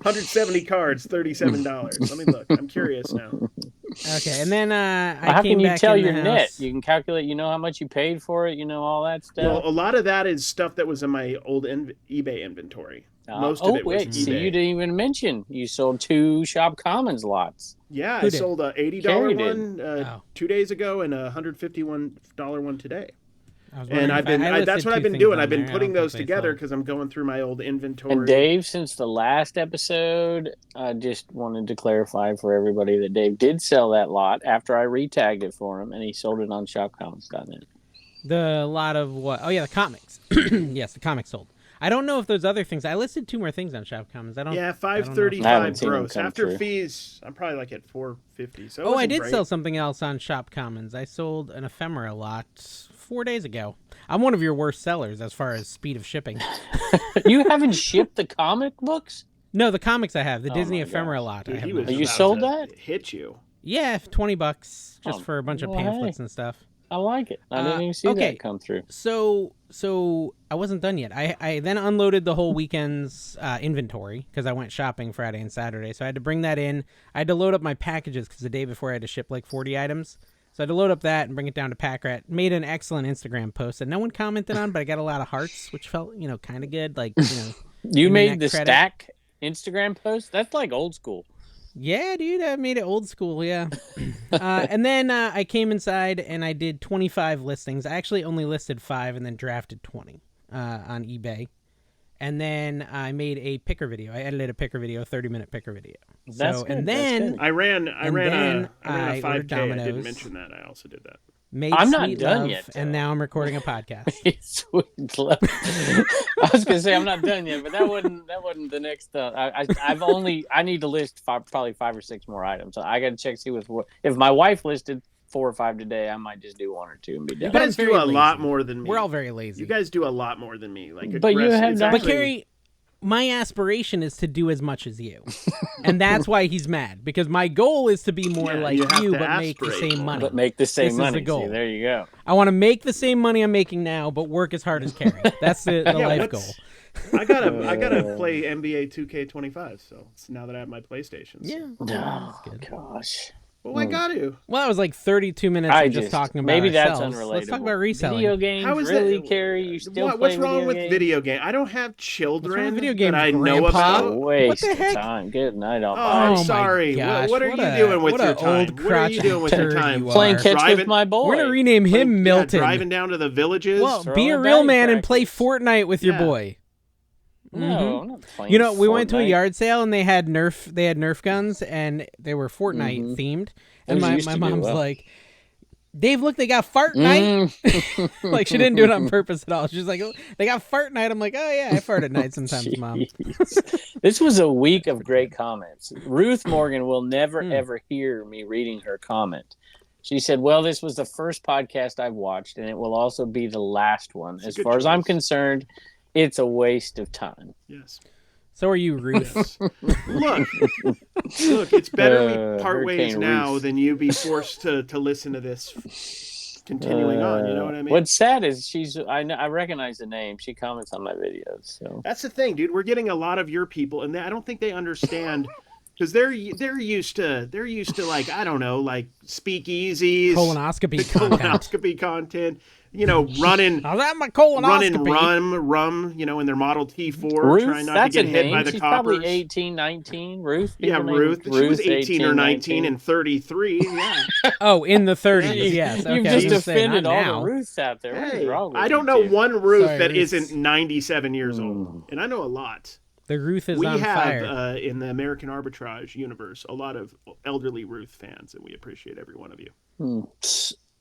170 cards, $37. Let me look. I'm curious now. Okay, and then how can you tell your house. net? You can calculate. You know how much you paid for it. You know all that stuff. Well, a lot of that is stuff that was in my old eBay inventory. Most of it was eBay. So you didn't even mention you sold 2 Shop Commons lots. Yeah, I sold a $80 one 2 days ago and a $151 one today. And that's what I've been doing. I've been putting those together because I'm going through my old inventory. And Dave, since the last episode, I just wanted to clarify for everybody that Dave did sell that lot after I retagged it for him, and he sold it on shopcommons.net. The lot of what? Oh yeah, the comics. Yes, the comics sold. I don't know if there's other things. I listed 2 more things on Shop Commons. I don't. Yeah, $535 gross. After fees, I'm probably like at $450. So I did sell something else on Shop Commons. I sold an ephemera lot 4 days ago. I'm one of your worst sellers as far as speed of shipping. You haven't shipped the comic books? No, the comics I have. The Disney ephemera lot. Dude, you sold that? Hit you. Yeah, $20 just for a bunch of pamphlets and stuff. I like it. I didn't even see that come through. So I wasn't done yet. I then unloaded the whole weekend's inventory because I went shopping Friday and Saturday. So I had to bring that in. I had to load up my packages because the day before I had to ship like 40 items. So I had to load up that and bring it down to PackRat. Made an excellent Instagram post that no one commented on, but I got a lot of hearts, which felt, kind of good. Like, you made the stack Instagram post? That's like old school. Yeah, dude, I made it old school, yeah. And then I came inside and I did 25 listings. I actually only listed 5 and then drafted 20 on eBay. And then I made a picker video. I edited a picker video, a 30-minute picker video. That's good. I ran a 5K. I didn't mention that. I also did that. I'm not done yet, though. And now I'm recording a podcast. Sweet love. I was gonna say I'm not done yet, but that wasn't the next. I need to list probably 5 or 6 more items. So I got to check see if my wife listed 4 or 5 today. I might just do 1 or 2 and be done. You guys do a lot more than me. We're all very lazy. You guys do a lot more than me. But you have not. But Carrie, my aspiration is to do as much as you, and that's why he's mad, because my goal is to be more like you but make the same money. But make the same money. Is the goal. See, there you go. I want to make the same money I'm making now, but work as hard as Carrie. That's the life goal. I gotta play NBA 2K25. So now that I have my PlayStation. Yeah. Oh gosh. Well, I got to. Well, it was like 32 minutes of just talking about maybe ourselves. That's unrelatable. Let's talk about reselling. Video games. How is really, that? Carrie? You still what's wrong with video games? I don't have children video games, that I know about. Waste of time. Good night. I'm sorry. What are you doing with your time? What are you doing with your time? Playing catch with my boy. We're going to rename him Milton. Driving down to the vivillages. Well, be a real man and play Fortnite with your boy. No, I'm not playing we went to a yard sale and they had Nerf guns and they were Fortnite themed. And my mom's like, Dave, look, they got fart night. Like, she didn't do it on purpose at all. She's like, oh, they got fart night. I'm like, oh yeah, I fart at night sometimes, Mom. This was a week of great comments. Ruth Morgan will never ever hear me reading her comment. She said, well, this was the first podcast I've watched and it will also be the last one. As far as I'm concerned, it's a waste of time. Yes. So are you, Ruth? Look, it's better we part ways now than you be forced to listen to this continuing on. You know what I mean? What's sad is I recognize the name. She comments on my videos. So that's the thing, dude. We're getting a lot of your people, and I don't think they understand because they're used to like, I don't know, like speakeasies, colonoscopy content. Running. I was at my colonoscopy. Rum, in their Model T4, Ruth, trying not to get hit by the She's coppers. Probably 18, 19. Ruth. Yeah, Ruth. She was 18 or 19 and 33. Yeah. Oh, in the 30s. Yes. Okay. You've just offended all the Ruths out there. Hey, I don't know one Ruth that isn't 97 years old, and I know a lot. The Ruth is on fire. We have in the American Arbitrage universe a lot of elderly Ruth fans, and we appreciate every one of you.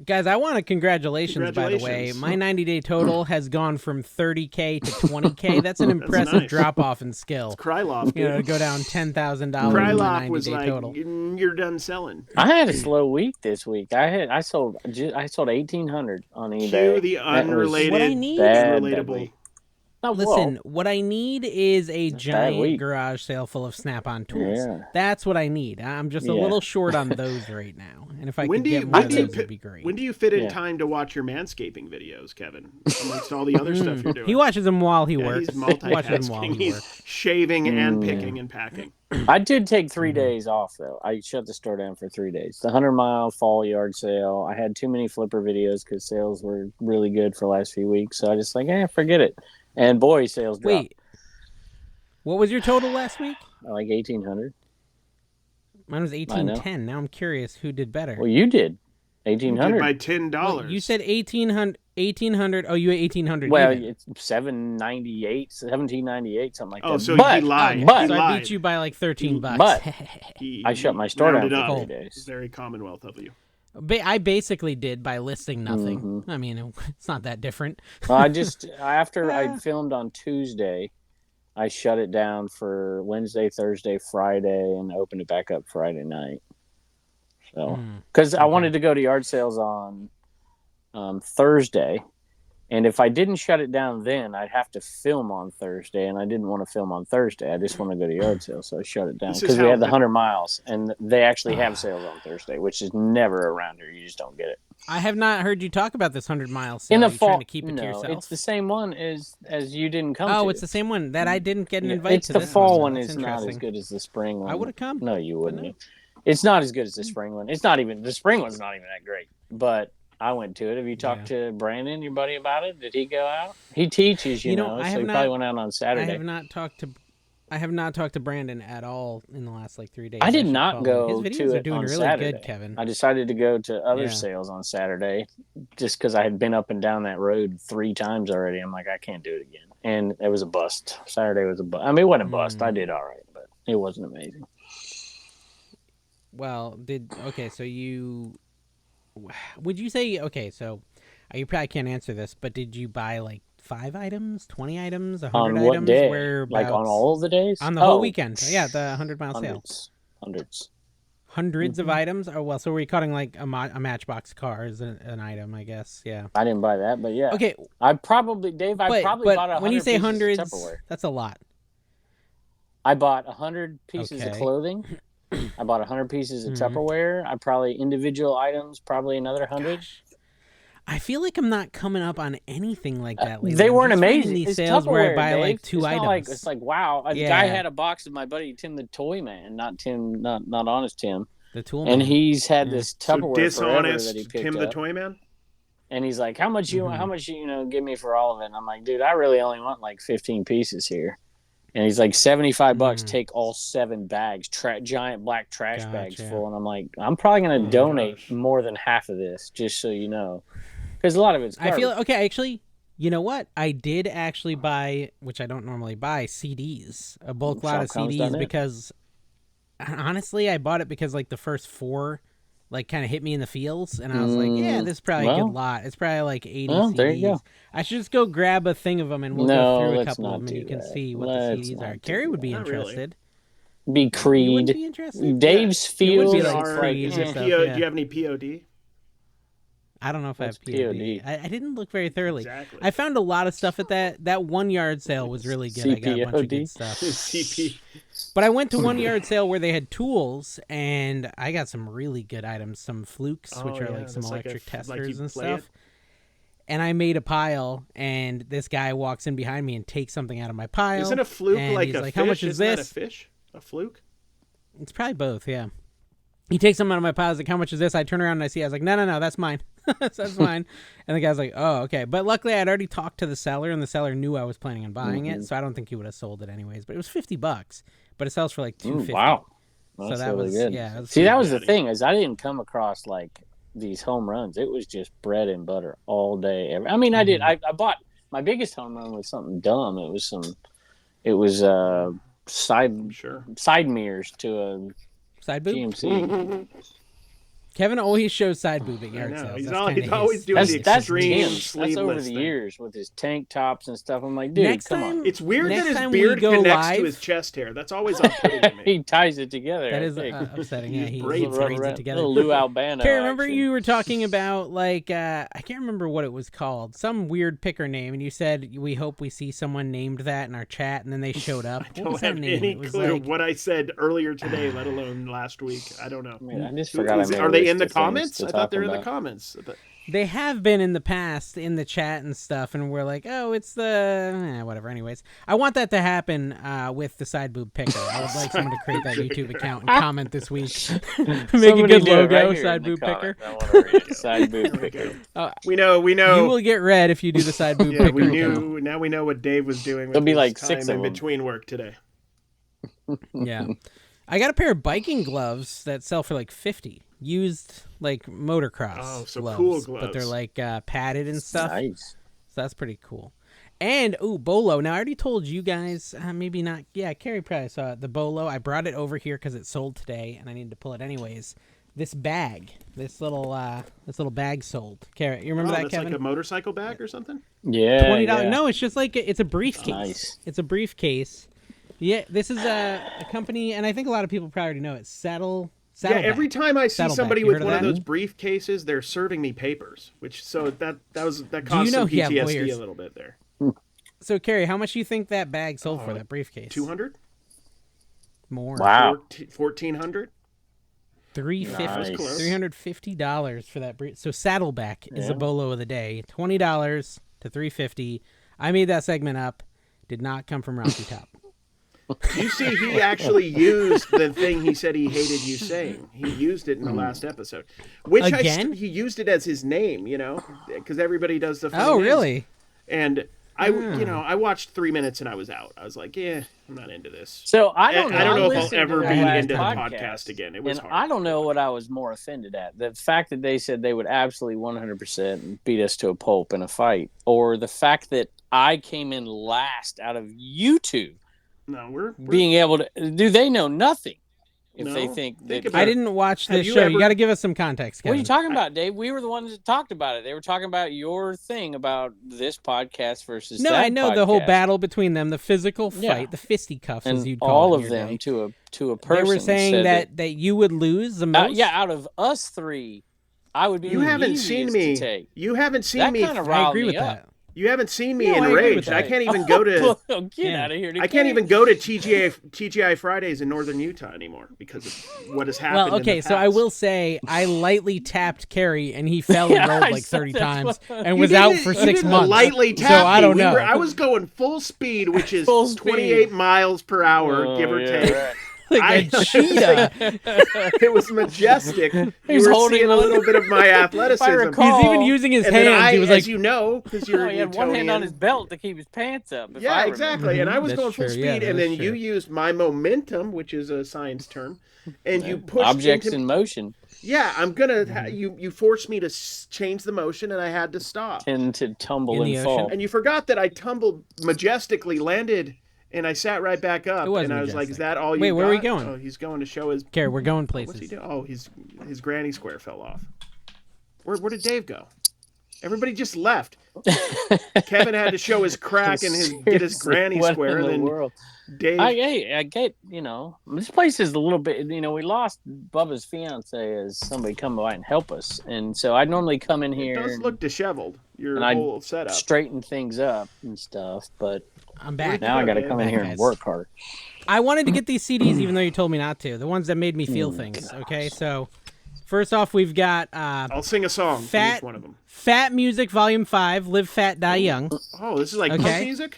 Guys, I want to congratulations, by the way. My 90-day total has gone from 30K to 20K. That's an impressive drop-off in skill. It's Krylov. To go down $10,000 Krylov was like, total. You're done selling. I had a slow week this week. I sold 1,800 on eBay. The unrelated, what I need. relatable. Listen, what I need is a giant garage sale full of Snap-on tools. Yeah. That's what I need. I'm just a little short on those right now. And if I could get more of those, it'd be great. When do you fit in time to watch your manscaping videos, Kevin? Amongst all the other stuff you're doing. He watches them while he works. He's multitasking. He's shaving and picking and packing. I did take 3 days off, though. I shut the store down for 3 days. The 100-mile fall yard sale. I had too many flipper videos because sales were really good for the last few weeks. So I just forget it. And boy, sales dropped. Wait, what was your total last week? Like 1,800. Mine was 1,810. Now I'm curious who did better. Well, you did 1,800 by $10. Well, you said 1,800. Oh, you had 1,800. Well, it's 798, 1798, something like that. Oh, so he lied. So I beat you by like $13. But I shut my store down for 3 days. Very Commonwealth of you. I basically did by listing nothing. Mm-hmm. I mean, it's not that different. Well, after I filmed on Tuesday, I shut it down for Wednesday, Thursday, Friday, and opened it back up Friday night. So, because I wanted to go to yard sales on Thursday, and if I didn't shut it down then, I'd have to film on Thursday, and I didn't want to film on Thursday. I just want to go to yard sales, so I shut it down because we had the 100 miles, and they actually have sales on Thursday, which is never around here. You just don't get it. I have not heard you talk about this 100-mile sale. In the fall, trying to keep it to yourself? It's the same one as you didn't come to. Oh, it's the same one that I didn't get an invite to. It's the fall one is not as good as the spring one. I would have come. No, you wouldn't. It's not as good as the spring one. It's not even, the spring one's not even that great, but I went to it. Have you talked to Brandon, your buddy, about it? Did he go out? He teaches, you know, so he probably went out on Saturday. I have not talked to Brandon at all in the last 3 days. I did not go His videos to are it doing on really Saturday. good, Kevin. I decided to go to other sales on Saturday just because I had been up and down that road 3 times already. I'm like, I can't do it again. And it was a bust. Saturday was a bust. I mean, it wasn't a bust. I did all right, but it wasn't amazing. Well, so would you say, so you probably can't answer this, but did you buy like 5 items, 20 items, 100 on items? What day? Like on all of the days? On the whole weekend. Yeah, the 100-mile sale. Hundreds of items? Oh, well, so were you cutting like a Matchbox car as an item, I guess? Yeah. I didn't buy that, but yeah. Okay. I probably bought 100 when you say hundreds, of Tupperware. That's a lot. I bought 100 pieces of clothing. I bought 100 pieces of Tupperware. I probably individual items, probably another 100. Gosh. I feel like I'm not coming up on anything like that lately. They weren't amazing. These sales where I buy Dave. like 2 items. It's like wow. A guy had a box of my buddy Tim the Toy Man, not honest Tim. The tool man. And he's had this Tupperware forever that he picked Tim up. the Toy Man. And he's like, how much you give me for all of it? And I'm like, dude, I really only want like 15 pieces here. And he's like, $75. Take all 7 bags, giant black trash bags full. And I'm like, I'm probably going to donate more than half of this, just so you know, because a lot of it's garbage. I feel actually. You know what? I did actually buy, which I don't normally buy, CDs, a bulk lot of CDs, because honestly, I bought it because like the first 4 like kind of hit me in the feels, and I was like, yeah, this is probably a good lot. It's probably like 80 CDs. There you go. I should just go grab a thing of them, and we'll go through a couple of them, and you can see what the CDs are. Carrie would be interested. Be Creed. You wouldn't be interested? Dave's Field. Be like Creed and stuff, Do you have any POD? I don't know if I have POD. I didn't look very thoroughly. Exactly. I found a lot of stuff at that 1 yard sale was really good. I got a bunch of good stuff. CP. But I went to 1 yard sale where they had tools, and I got some really good items, some flukes, which are like some electric testers and stuff. And I made a pile, and this guy walks in behind me and takes something out of my pile. Isn't a fluke like a fish? How much is Isn't this? that a fish? A fluke? It's probably both, yeah. He takes something out of my pile. He's like, how much is this? I turn around and I see. I was like, no, that's mine. That's mine. And the guy's like, oh, okay. But luckily, I'd already talked to the seller, and the seller knew I was planning on buying it, so I don't think he would have sold it anyways. But it was $50, but it sells for like $250. Wow, so that really was good. Yeah. See, that was the thing, is I didn't come across like these home runs. It was just bread and butter all day. I mean, I did. I bought my biggest home run was something dumb. It was side mirrors to a side boob? GMC. Kevin always shows side boobing I yard know. sales. He's always doing the that's extreme Tim. sleeveless That's over the thing. years with his tank tops and stuff. I'm like, dude, Next come time- on. It's weird Next that his time we beard go connects live- to his chest hair. That's always off-putting to me. He ties it together. That I is think. upsetting. Yeah, he braids braids it together. Little Lou Albano. Carrie, remember action. you were talking about like I can't remember what it was called, some weird picker name, and you said we hope we see someone named that in our chat, and then they showed up. I What was don't that have name? any It was clue like what I said earlier today, let alone last week. I don't know. I just forgot. Are they in the comments? I thought they were in the comments. they have been in the past in the chat and stuff, and we're like, oh, it's the whatever. Anyways, I want that to happen with the side boob picker. I would like someone to create that YouTube account and comment this week. Make a good logo, side boob picker. Side boob picker. We know. You will get red if you do the side boob Yeah, picker. we knew. Now we know what Dave was doing. With There'll be his like time 6 of in them. between work today. Yeah. I got a pair of biking gloves that sell for like $50. Used like motocross Oh, so gloves, cool but they're gloves. like padded and stuff. Nice. So that's pretty cool. And Bolo. Now I already told you guys, maybe not. Yeah, Carrie probably saw it. The Bolo. I brought it over here because it sold today, and I needed to pull it anyways. This bag, this little bag sold. Carrie, you remember that, that's Kevin? like a motorcycle bag or something? Yeah. $20. Yeah. No, it's just like it's a briefcase. Nice. It's a briefcase. Yeah, this is a company, and I think a lot of people probably already know it. Saddleback. Every time I see Saddleback. somebody You with heard of one of that? those briefcases, they're serving me papers, that caused you know some he have PTSD lawyers? a little bit there. So, Carrie, how much do you think that bag sold for, that briefcase? 200? More. Wow. 1,400? $350. Nice. Close. $350 for that brief. So Saddleback is the bolo of the day. $20 to $350. I made that segment up. Did not come from Rocky Top. You see, he actually used the thing he said he hated you saying. He used it in the last episode. Which Again? he used it as his name, because everybody does the funny Oh, names. really? And I watched 3 minutes and I was out. I was like, I'm not into this. So I don't know. I don't know if I'll listened to ever the be last into the podcast again. It was and hard. I don't know what I was more offended at. The fact that they said they would absolutely 100% beat us to a pulp in a fight, or the fact that I came in last out of you two No, we're being able to. Do they know nothing if No. they think Think that. about I didn't watch Have this you show. ever- You got to give us some context, What are Kevin. you talking about, Dave? We were the ones that talked about it. They were talking about your thing about this podcast versus No, that I know the whole podcast. battle between them, the physical Yeah. fight, the fisticuffs, as and you'd call all it of in your them day. to a person. They were saying said that you would lose the most. yeah, out of us three, I would be. You the haven't seen easiest me. to take. You haven't seen That me. kind of I riled agree me with up. that. You haven't seen me No, I agree with enraged. that. I can't even go to. Get Yeah. out of here! I can't even go to TGI Fridays in northern Utah anymore because of what has happened. Well, okay, in the so I past. will say I lightly tapped Carrie, and he fell and Yeah, rolled I like saw 30 that. times and You was out didn't- for you 6 didn't months. lightly So tap I me. don't know. I was going full speed, which is Full speed. 28 miles per hour, give or take. Right. Like a cheetah. It was majestic. You He's were holding seeing a one. little bit of my athleticism. recall- He's even using his And hands. then He was as like, you know, because you're No, he had one hand Newtonian. on his belt to keep his pants up. if I Yeah, remember. exactly. And I was That's going full true. speed, Yeah, and that then is you true. used my momentum, which is a science term, and you pushed Objects into in motion Yeah, I'm gonna. You forced me to change the motion, and I had to stop. tend to tumble In and the fall. ocean? And you forgot that I tumbled majestically, landed, and I sat right back up. It was and I was like, majestic. "Is that all you?" Wait, where are we got?" going? Oh, he's going to show his. Carrie, we're going What's he places. doing? Oh, his granny square fell off. Where did Dave go? Everybody just left. Kevin had to show his crack and get his granny What square, in and the then world? Dave. I get, this place is a little bit, we lost Bubba's fiance as somebody come by and help us. And so I normally come in it here does and look disheveled. Your and I whole setup. straighten things up and stuff. But I'm back. now I got to come in Back, here and guys. work hard. I wanted to get these CDs even though you told me not to. The ones that made me feel things. Okay, so first off, we've got I'll sing a song from Fat each one of them. Fat Music Volume 5, Live Fat, Die Young. Oh, this is like Okay. punk music?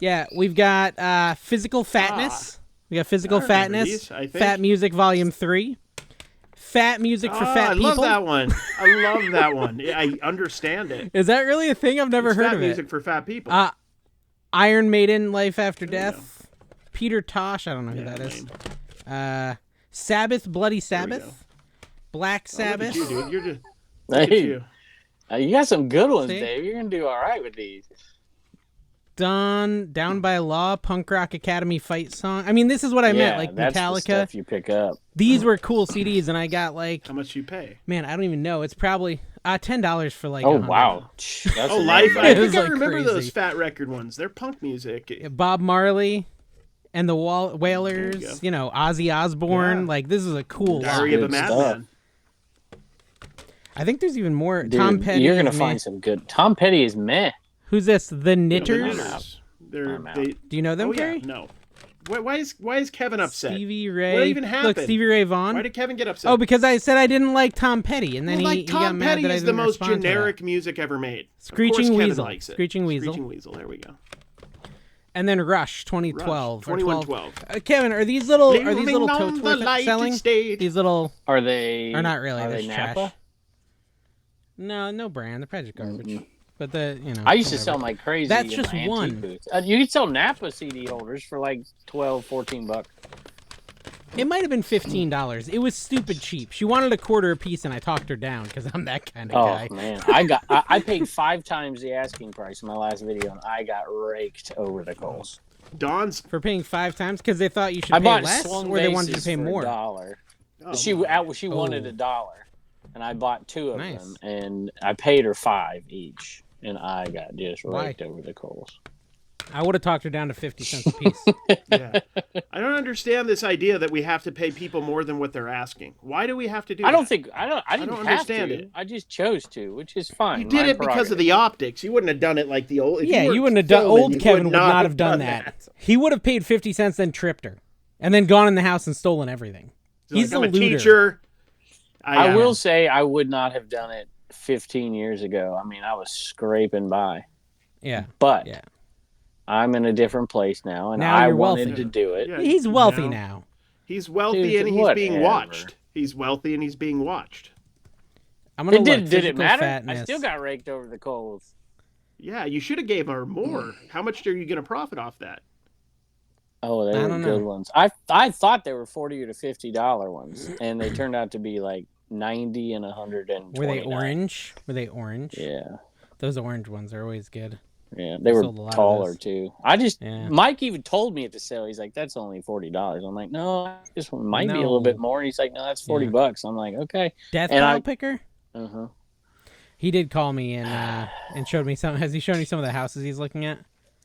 Yeah, we've got Physical Fatness. We got Physical I remember Fatness. these, I think. Fat Music Volume 3. Fat Music for Fat I People. love that one. I love that one. Yeah, I understand it. Is that really a thing? I've never It's heard fat of music it. for fat people. Iron Maiden, Life After There you Death. Peter Tosh, I don't know who Yeah, that is. lame. Sabbath, Bloody we Sabbath. Black Oh, look at Sabbath. you, dude. You're just look at Hey, you. you got some good ones, See? Dave. You're going to do all right with these. Down by Law, Punk Rock Academy fight song. I mean, this is what I meant, like that's Metallica. The stuff you pick up. These were cool CDs, and I got like... How much you pay? Man, I don't even know. It's probably $10 for like... Oh, 100. wow. Life. I think I like remember crazy. those fat record ones. They're punk music. Bob Marley and the Wailers, Ozzy Osbourne. Yeah. Like, this is a cool lot. Diary of a Madman. I think there's even more. Dude, Tom Petty. You're going to find some good... Tom Petty is meh. Who's this? The Knitters? I'm out. Do you know them, Gary? Yeah, no. Why is Kevin upset? Stevie Ray. What even happened? Look, Stevie Ray Vaughan. Why did Kevin get upset? Oh, because I said I didn't like Tom Petty, and then he got Tom mad Petty that I is didn't the most respond to generic that. music ever made. Screeching of course Weasel. Kevin likes it. Screeching Weasel. Screeching Weasel. There we go. And then Rush 2012. Rush, 2112. Kevin, are these little totes worth selling? State. These little Are they... are not really. Are They're they trash. Napa? No brand. They're probably just garbage. But I used to sell them like crazy. That's in just my one. antique booth. You could sell Napa CD holders for like $12-$14. It might have been $15. It was stupid cheap. She wanted a quarter a piece, and I talked her down because I'm that kind of guy. Oh man, I paid 5 times the asking price in my last video, and I got raked over the coals. Don's For paying 5 times because they thought you should pay less, or they wanted you to pay more. $1. Oh, She wanted $1, and I bought 2 of Nice. them, and I paid her 5 each, and I got just raked over the coals. I would have talked her down to 50 cents a piece. Yeah. I don't understand this idea that we have to pay people more than what they're asking. Why do we have to do I that? I didn't don't have understand to. it. I just chose to, which is fine. You did My it because of the optics. You wouldn't have done it like the old. If You weren't wouldn't have done. filming, Old you Kevin would not have done that. He would have paid 50 cents, then tripped her, and then gone in the house and stolen everything. So He's like, I'm a a looter. teacher. I will say I would not have done it 15 years ago. I mean, I was scraping by. Yeah, But yeah. I'm in a different place now, and Now I you're wanted wealthy. to do it. Yeah, He's wealthy now. He's wealthy Dude, and he's being whatever. watched. He's wealthy and he's being watched. I'm gonna It look. did it matter? Fatness. I still got raked over the coals. Yeah, you should have gave her more. How much are you going to profit off that? Oh, they I were don't good know. ones. I thought they were $40 or $50 ones, and they turned out to be like 90 and 120. Were they orange? Yeah, Those orange ones are always good. yeah. They were Sold a lot of taller those. too. Yeah. Mike even told me at the sale. He's like, "That's only $40." I'm like, "No, this one might be a little No. bit more." He's like, "No, that's $40." I'm like, "Okay." Death And Pile I- Picker. Uh huh. He did call me and showed me some. Has he shown you some of the houses he's looking at?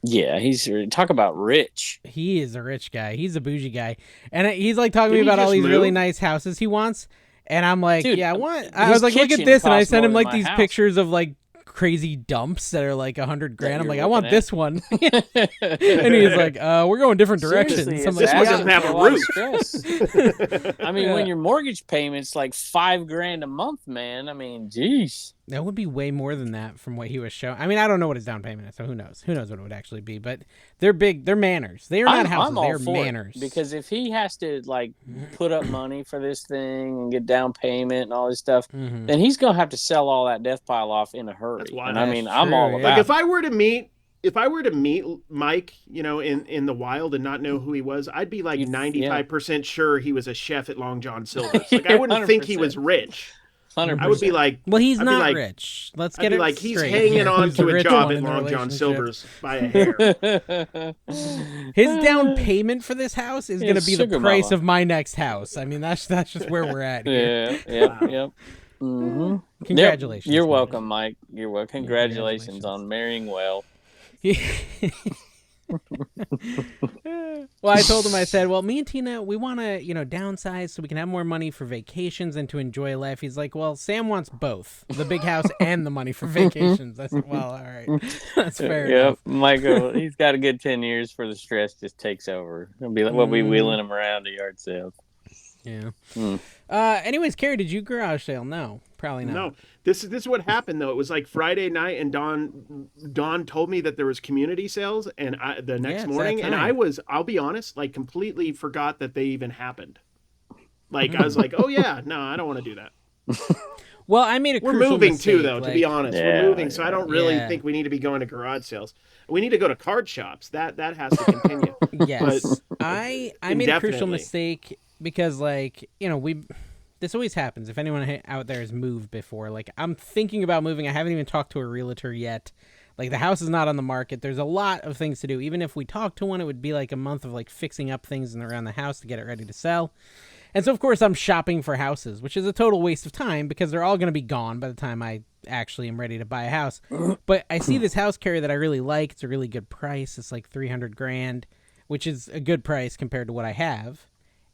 Yeah, he's talk about rich. He is a rich guy. He's a bougie guy, and he's like talking to Did me he about all just these really move? nice houses he wants. And I'm like, Dude, yeah, what? I his was like, look at kitchen this, and I costs sent him more like than these my house. pictures of like crazy dumps that are like $100 grand. I'm you're like, I want looking at. this one, and he's like, we're going different directions. Seriously, I'm This like, one yeah. doesn't have a lot of roof. stress. I mean, Yeah. when your mortgage payment's like $5,000 a month, man. I mean, geez. That would be way more than that from what he was showing. I mean, I don't know what his down payment is, so who knows? Who knows what it would actually be? But they're big. They're manors. They are not houses. I'm all They're for it, manors. because if he has to like put up money for this thing and get down payment and all this stuff, Mhm. then he's gonna have to sell all that death pile off in a hurry. That's why- And I mean, That's I'm true, all yeah. about Like if it. I were to meet Mike, in the wild and not know who he was, I'd be like You'd- 95% sure he was a chef at Long John Silver's. Like I wouldn't think he was rich. 100%. I would be like, Well, he's I'd be not like- rich. Let's I'd get be it like, he's straight hanging here. on Who's the to a rich job one at in the Long John relationship? Silver's by a hair. His down payment for this house is Yeah, going to be the sugar price mama. of my next house. I mean, that's just where we're at here. Yep. Mm-hmm. Congratulations. You're Mike. welcome, Mike. You're welcome. Congratulations Congratulations. on marrying well. Well, I told him, I said, well, me and Tina, we want to, downsize so we can have more money for vacations and to enjoy life. He's like, well, Sam wants both, the big house and the money for vacations. I said, well, all right. That's fair enough. Michael, he's got a good 10 years before the stress just takes over. We'll be wheeling him around to yard sales. Yeah. Mm. Anyways, Carrie, did you garage sale? No, probably not. No, this is what happened though. It was like Friday night, and Dawn told me that there was community sales, and the next it's morning, that and time. I'll be honest, like completely forgot that they even happened. Like I was like, oh yeah, no, I don't want to do that. Well, I made a We're crucial moving mistake, too, though. To be honest, Yeah, we're moving, so I don't really yeah. think we need to be going to garage sales. We need to go to card shops. That has to continue. Yes, I made a crucial indefinitely. mistake because, this always happens. If anyone out there has moved before, I'm thinking about moving. I haven't even talked to a realtor yet. Like, the house is not on the market. There's a lot of things to do. Even if we talked to one, it would be like a month of like fixing up things around the house to get it ready to sell. And so, of course, I'm shopping for houses, which is a total waste of time because they're all going to be gone by the time I actually am ready to buy a house. But I see this house, Carrie, that I really like. It's a really good price. It's like $300,000, which is a good price compared to what I have.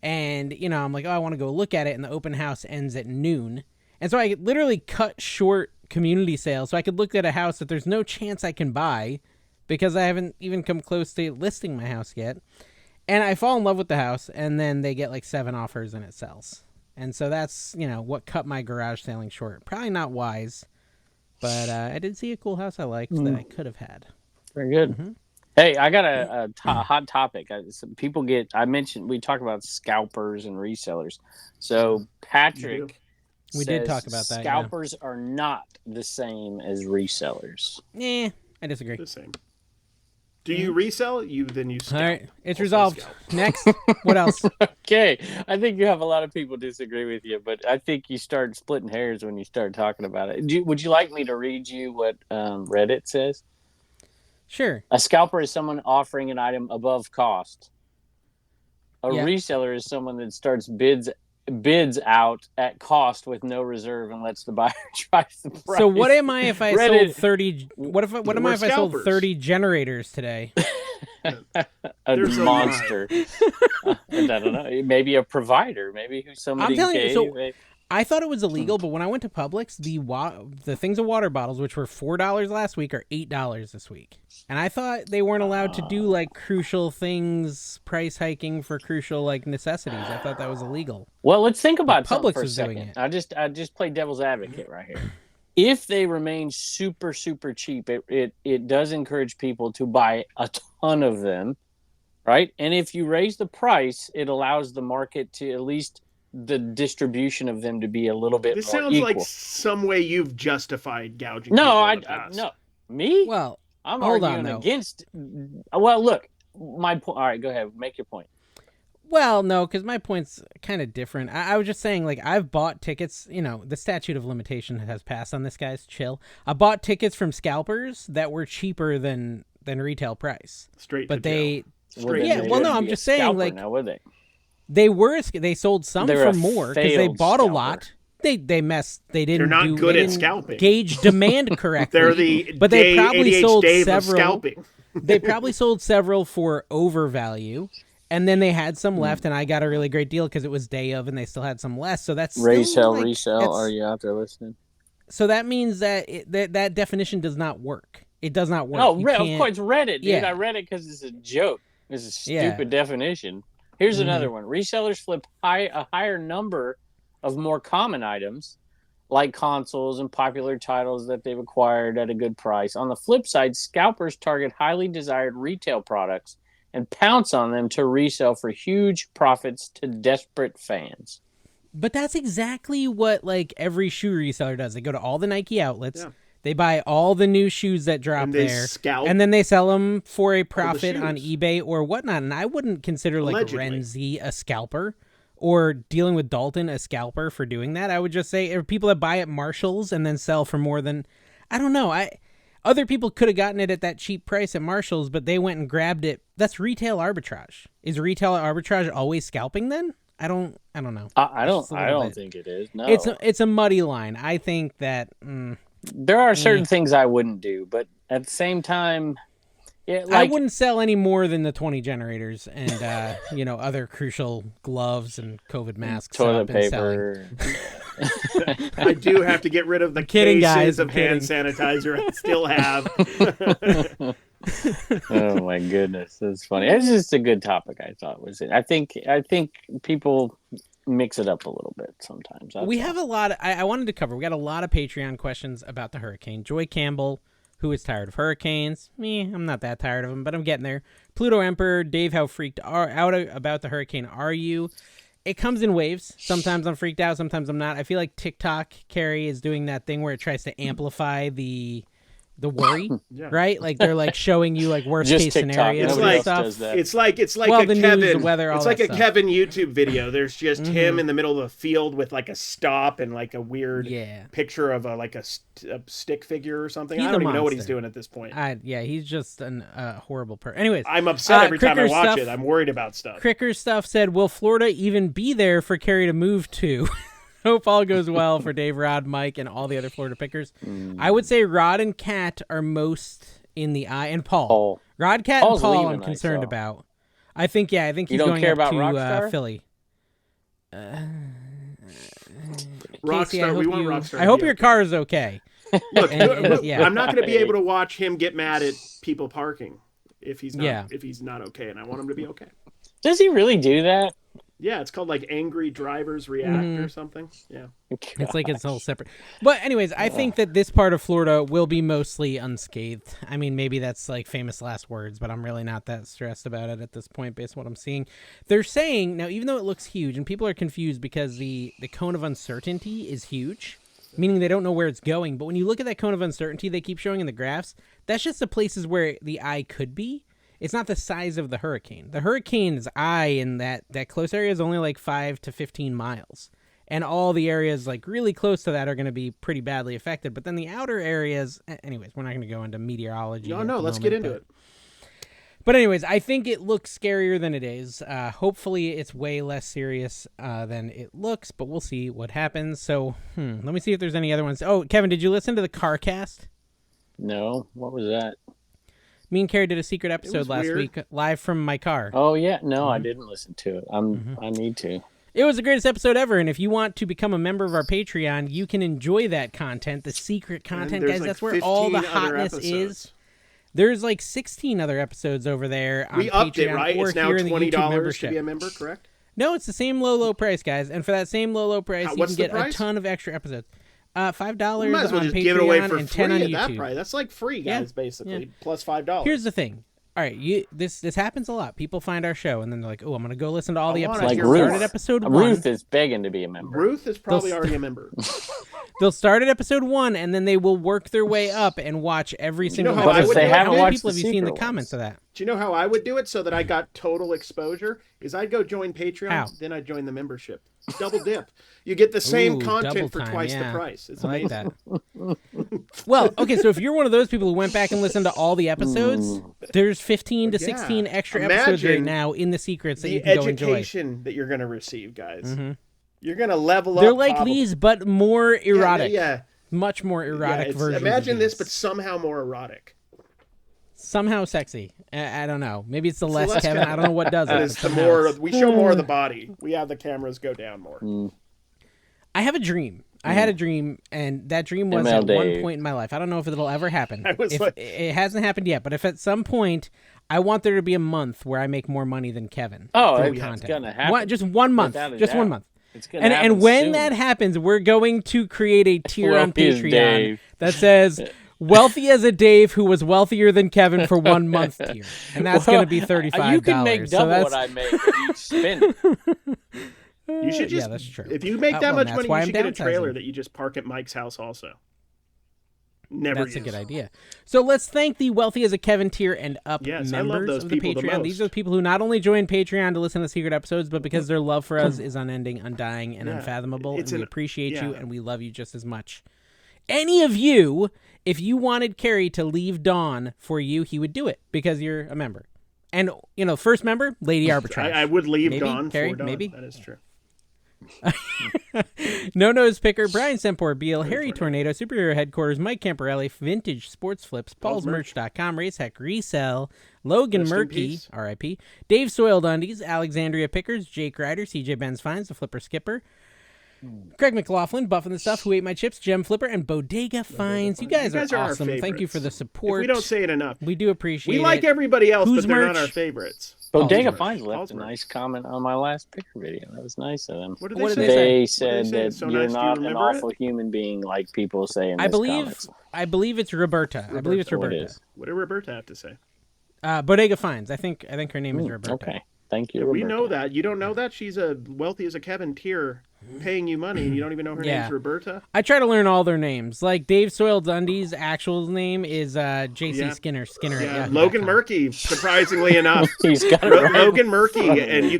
And, you know, I'm like, oh, I want to go look at it. And the open house ends at noon. And so I literally cut short community sale so I could look at a house that there's no chance I can buy because I haven't even come close to listing my house yet. And I fall in love with the house, and then they get like 7 offers and it sells. And so that's, you know, what cut my garage selling short. Probably not wise, but I did see a cool house I liked that I could have had. Very good. Mm-hmm. Hey, I got a hot topic. We talked about scalpers and resellers. So Patrick, we did talk about that. Scalpers are not the same as resellers. I disagree. The same. Do you resell? Then you scalp. All right, it's resolved. Next, what else? Okay, I think you have a lot of people disagree with you, but I think you start splitting hairs when you start talking about it. Would you like me to read you what Reddit says? Sure. A scalper is someone offering an item above cost. A reseller is someone that starts bids out at cost with no reserve and lets the buyer try the price. So what am I if I sold 30? What am I if I sold 30 generators today? a monster. I don't know. Maybe a provider. Maybe who somebody. I'm telling you. So I thought it was illegal, but when I went to Publix, the things of water bottles, which were $4 last week, are $8 this week. And I thought they weren't allowed to do like crucial things, price hiking for crucial like necessities. I thought that was illegal. Well, let's think about Publix for a was second. doing it. I just play devil's advocate right here. If they remain super, super cheap, it does encourage people to buy a ton of them, right? And if you raise the price, it allows the market to at least the distribution of them to be a little bit this more sounds equal. Like some way you've justified gouging. No, no. Me? Well, I'm arguing against. Well, look, my point. All right, go ahead. Make your point. Well, no, because my point's kind of different. I was just saying, like, I've bought tickets. You know, the statute of limitation has passed on this, guys. Chill. I bought tickets from scalpers that were cheaper than retail price. Straight. But to no, I'm just saying, like, now, were they? They sold some for more because they bought a lot. They didn't. They're not good at scalping. Gauge demand correctly. But they probably sold several. Scalping. They probably sold several for overvalue, and then they had some left, and I got a really great deal because it was day of, and they still had some less. So that's resell. Are you out there listening? So that means that that definition does not work. It does not work. No, of course, Reddit, dude. Yeah. I read it because it's a joke. It's a stupid definition. Here's another one. Resellers flip a higher number of more common items, like consoles and popular titles that they've acquired at a good price. On the flip side, scalpers target highly desired retail products and pounce on them to resell for huge profits to desperate fans. But that's exactly what like every shoe reseller does. They go to all the Nike outlets. Yeah. They buy all the new shoes that drop there, and then they sell them for a profit on eBay or whatnot. And I wouldn't consider like Renzi a scalper or dealing with Dalton a scalper for doing that. I would just say people that buy at Marshall's and then sell for more than, I don't know. Other people could have gotten it at that cheap price at Marshall's, but they went and grabbed it. That's retail arbitrage. Is retail arbitrage always scalping then? I don't know. I don't think it is. No, it's a muddy line. I think that. There are certain things I wouldn't do, but at the same time, I wouldn't sell any more than the 20 generators and other crucial gloves and COVID masks, toilet paper. I do have to get rid of the cases of hand sanitizer I still have. Oh my goodness, that's funny. It's just a good topic. I thought was it. I think people mix it up a little bit sometimes. We have a lot of, I wanted to cover. We got a lot of Patreon questions about the hurricane. Joy Campbell, who is tired of hurricanes. Me, I'm not that tired of them, but I'm getting there. Pluto Emperor, Dave, how freaked out about the hurricane are you? It comes in waves. Sometimes I'm freaked out, sometimes I'm not. I feel like TikTok, Carrie, is doing that thing where it tries to amplify the the worry, Yeah. right? Like they're like showing you like worst Just case TikTok. scenarios Nobody and else stuff. does that. It's like Well, a the news, Kevin. the weather, all it's that like a stuff. Kevin YouTube video. There's just him in the middle of a field with like a stop and like a weird picture of a stick figure or something. He's I don't a even know what he's monster. doing at this point. He's just a horrible person. Anyways, I'm upset every time I Cricker watch stuff, it. I'm worried about stuff. Cricker stuff said, will Florida even be there for Carrie to move to? Hope all goes well for Dave, Rod, Mike, and all the other Florida pickers. I would say Rod and Kat are most in the eye, and Paul. Rod, Kat, Paul's and Paul leaving, I'm concerned about. I think he's you don't going care up about to Rockstar? Philly. Rockstar, Casey, we want Rockstar. I hope your car is okay. Look, yeah. I'm not going to be able to watch him get mad at people parking if he's not okay, and I want him to be okay. Does he really do that? Yeah, it's called like Angry Drivers React or something. Yeah. It's like it's all separate. But anyways, I think that this part of Florida will be mostly unscathed. I mean, maybe that's like famous last words, but I'm really not that stressed about it at this point based on what I'm seeing. They're saying, now even though it looks huge, and people are confused because the cone of uncertainty is huge, meaning they don't know where it's going. But when you look at that cone of uncertainty they keep showing in the graphs, that's just the places where the eye could be. It's not the size of the hurricane. The hurricane's eye in that close area is only like 5 to 15 miles. And all the areas like really close to that are going to be pretty badly affected. But then the outer areas, anyways, we're not going to go into meteorology. No, let's get into it. But anyways, I think it looks scarier than it is. Hopefully it's way less serious than it looks, but we'll see what happens. So let me see if there's any other ones. Oh, Kevin, did you listen to the CarCast? No. What was that? Me and Carrie did a secret episode last week, live from my car. Oh, yeah. No, I didn't listen to it. I need to. It was the greatest episode ever, and if you want to become a member of our Patreon, you can enjoy that content, the secret content, guys. Like that's where all the hotness is. There's like 16 other episodes over there on we upped Patreon it, right? or It's now here in the YouTube $20 membership. to be a member, correct? No, it's the same low price, guys. And for that same low price, you can get a ton of extra episodes. $5 might as well on just Patreon give it away for and free $10 on at YouTube. that price. That's like free, guys, basically, plus $5. Here's the thing. All right, this happens a lot. People find our show and then they're like, "Oh, I'm going to go listen to all the episodes." Like They'll start at episode 1. Ruth is begging to be a member. Ruth is probably already a member. They'll start at episode 1 and then they will work their way up and watch every single how episode. How many people have you seen the comments of that? Do you know how I would do it so that I got total exposure? Is I'd go join Patreon, How? then I'd join the membership. Double dip. You get the same content for time, twice the price. It's I like amazing. that. Well, okay, so if you're one of those people who went back and listened to all the episodes, there's 15 to 16 extra episodes right now in the secrets that you can go enjoy. The education that you're going to receive, guys. You're going to level up. They're like these, but more erotic. Yeah. Much more erotic versions. Imagine of this, these. but somehow more erotic. Somehow sexy. I don't know. Maybe it's the less Kevin. I don't know what does it. It's the more we show more of the body. We have the cameras go down more. I have a dream. I had a dream, and that dream was at one point in my life. I don't know if it'll ever happen. It hasn't happened yet, but if at some point I want there to be a month where I make more money than Kevin. It's gonna happen. Just 1 month. Just 1 month. It's gonna happen and when soon. that happens, we're going to create a tier on Wealthy as Patreon Dave. that says "Wealthy as a Dave who was wealthier than Kevin for 1 month" tier, and that's going to be $35. You can make double what I make and each spend it. You should just, that's true. If you make that much money, you should get a trailer downsizing. that you just park at Mike's house also. That's a good idea. So let's thank the Wealthy as a Kevin tier and up Yes, I love members those of the people the Patreon. most. These are the people who not only join Patreon to listen to secret episodes, but because their love for us is unending, undying, and unfathomable, and we appreciate you and we love you just as much. Any of you, if you wanted Carrie to leave Dawn for you, he would do it because you're a member. And, first member, Lady Arbitrage. I would leave maybe, Dawn Carrie, for Dawn. Maybe. That is true. No Nose Picker, Brian Sempor, Beal, Harry Tornado, Superhero Headquarters, Mike Camporelli, Vintage Sports Flips, PaulsMerch.com, Racehack Resell, Logan Murky, R.I.P., Dave Soiled Undies, Alexandria Pickers, Jake Ryder, CJ Benz Finds, The Flipper Skipper, Craig McLaughlin, Buffin the Stuff, Who Ate My Chips, Gem Flipper, and Bodega Finds. You guys are awesome. Thank you for the support. If we don't say it enough. We do appreciate it. We like everybody else, Who's but they're merch? not our favorites. Bodega Finds left a nice comment on my last picker video. That was nice of them. What did they say? They said What did they say? that It's so you're nice. Do you not an remember awful it? human being like people say in I this comments. believe it's Roberta. I believe it's Oh, it Roberta. is. What did Roberta have to say? Bodega Finds. I think her name is Roberta. Okay. Thank you, We Roberta. know that. You don't know that? She's a Wealthy as a Kevin tier paying you money and you don't even know her name's Roberta? I try to learn all their names. Like Dave Soil Dundee's actual name is J.C. Skinner. Yeah. Logan Murky, surprisingly enough. He's got Logan Murky, and you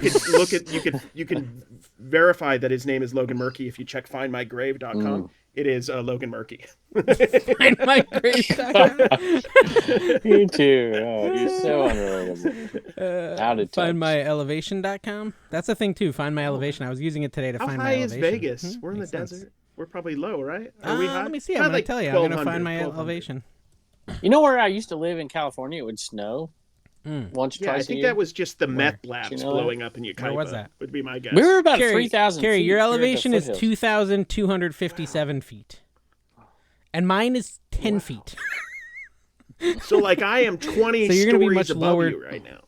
can verify that his name is Logan Murky if you check findmygrave.com. It is Logan Murky. Findmygrave.com. You too. Oh, you're so unrelatable. Out of touch. Findmyelevation.com. That's a thing too. Find My Elevation. I was using it today to find my elevation. How high is Vegas? We're in the desert. We're probably low, right? Are we high? Let me see. I'm going to tell you. I'm going to find my elevation. You know where I used to live in California? It would snow. Once or twice I think that was just the meth labs blowing up in Yucaipa. Where was that? Would be my guess. We were about 3,000 feet. Carrie, your elevation is 2,257 feet. And mine is 10 feet. So, like, I am 20 stories above you right now.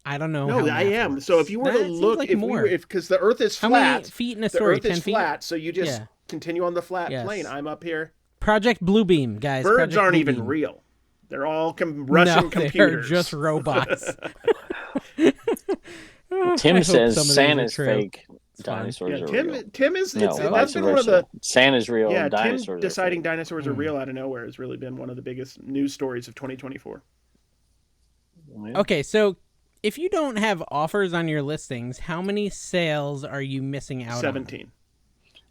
I don't know. No, I am. Works. So if you were to look, like because the Earth is flat. How many feet in a story? The Earth is flat, so you just continue on the flat plane. I'm up here. Project Bluebeam, guys. Birds aren't even real. They're all Russian computers. They're just robots. Tim says Santa's fake. Dinosaurs are real. Tim is. No, that's been one of the. Santa's real. Yeah, dinosaurs Tim deciding dinosaurs are real out of nowhere has really been one of the biggest news stories of 2024. Okay, so if you don't have offers on your listings, how many sales are you missing out 17. on?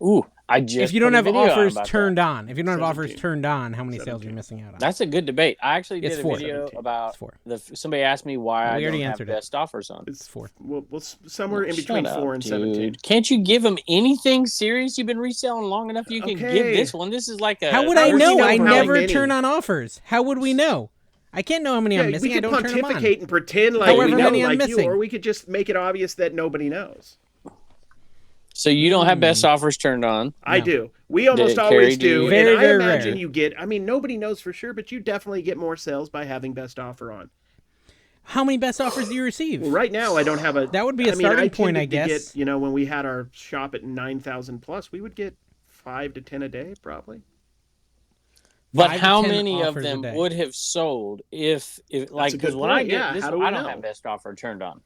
Ooh, I just. If you don't have offers turned on, how many sales are you missing out on? That's a good debate. I actually did a video about somebody asked me why I don't have best offers on. It's 4. Well, somewhere in between 4 and 17. Can't you give them anything serious? You've been reselling long enough. You can give this one. This is like a. How would I know? I never turn on offers. How would we know? I can't know how many I'm missing. We could I don't turn them on. pontificate and pretend like we know, like you, or we could just make it obvious that nobody knows. So you don't have best offers turned on? I do. We almost always do. Very, and I very imagine rare. you get, I mean, nobody knows for sure, but you definitely get more sales by having best offer on. How many best offers do you receive? Well, right now, I don't have a... That would be a starting point, I guess. Get, when we had our shop at 9,000 plus, we would get 5 to 10 a day, probably. But how many of them would have sold if like, because when I get this, I don't have best offer turned on.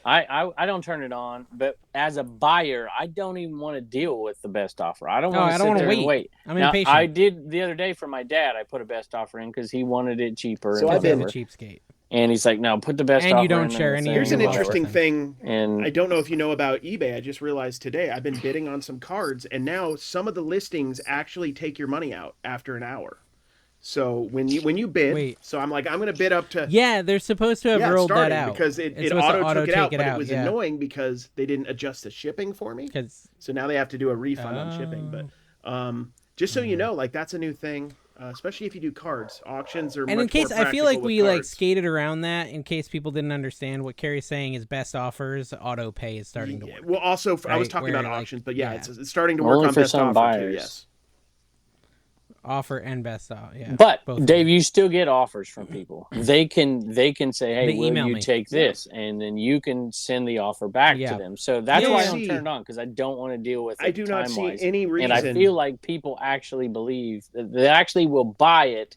I don't turn it on, but as a buyer, I don't even want to deal with the best offer. I don't want to sit there and wait. I'm impatient. I did the other day for my dad. I put a best offer in because he wanted it cheaper. So I've been a cheapskate. And he's like, no, put the best offer in. And you don't share any. Here's an interesting thing. And I don't know if you know about eBay. I just realized today I've been bidding on some cards, and now some of the listings actually take your money out after an hour. So when you bid, so I'm like, I'm going to bid up to... Yeah, they're supposed to have rolled that out. Because it auto took it out, but it was annoying because they didn't adjust the shipping for me. So now they have to do a refund on shipping. But just so you know, like that's a new thing, especially if you do cards. Auctions are much more And in case, I feel like we cards. skated around that in case people didn't understand what Carrie's saying is best offers, auto pay is starting to work. Well, also, I was talking about auctions, but it's starting to work on best offer too, yes. Offer and best offer, But Dave, you still get offers from people. They can say, "Hey, will you take this?" And then you can send the offer back to them. So that's why I don't turn it on because I don't want to deal with it. I do not see any reason, and I feel like people actually believe that they actually will buy it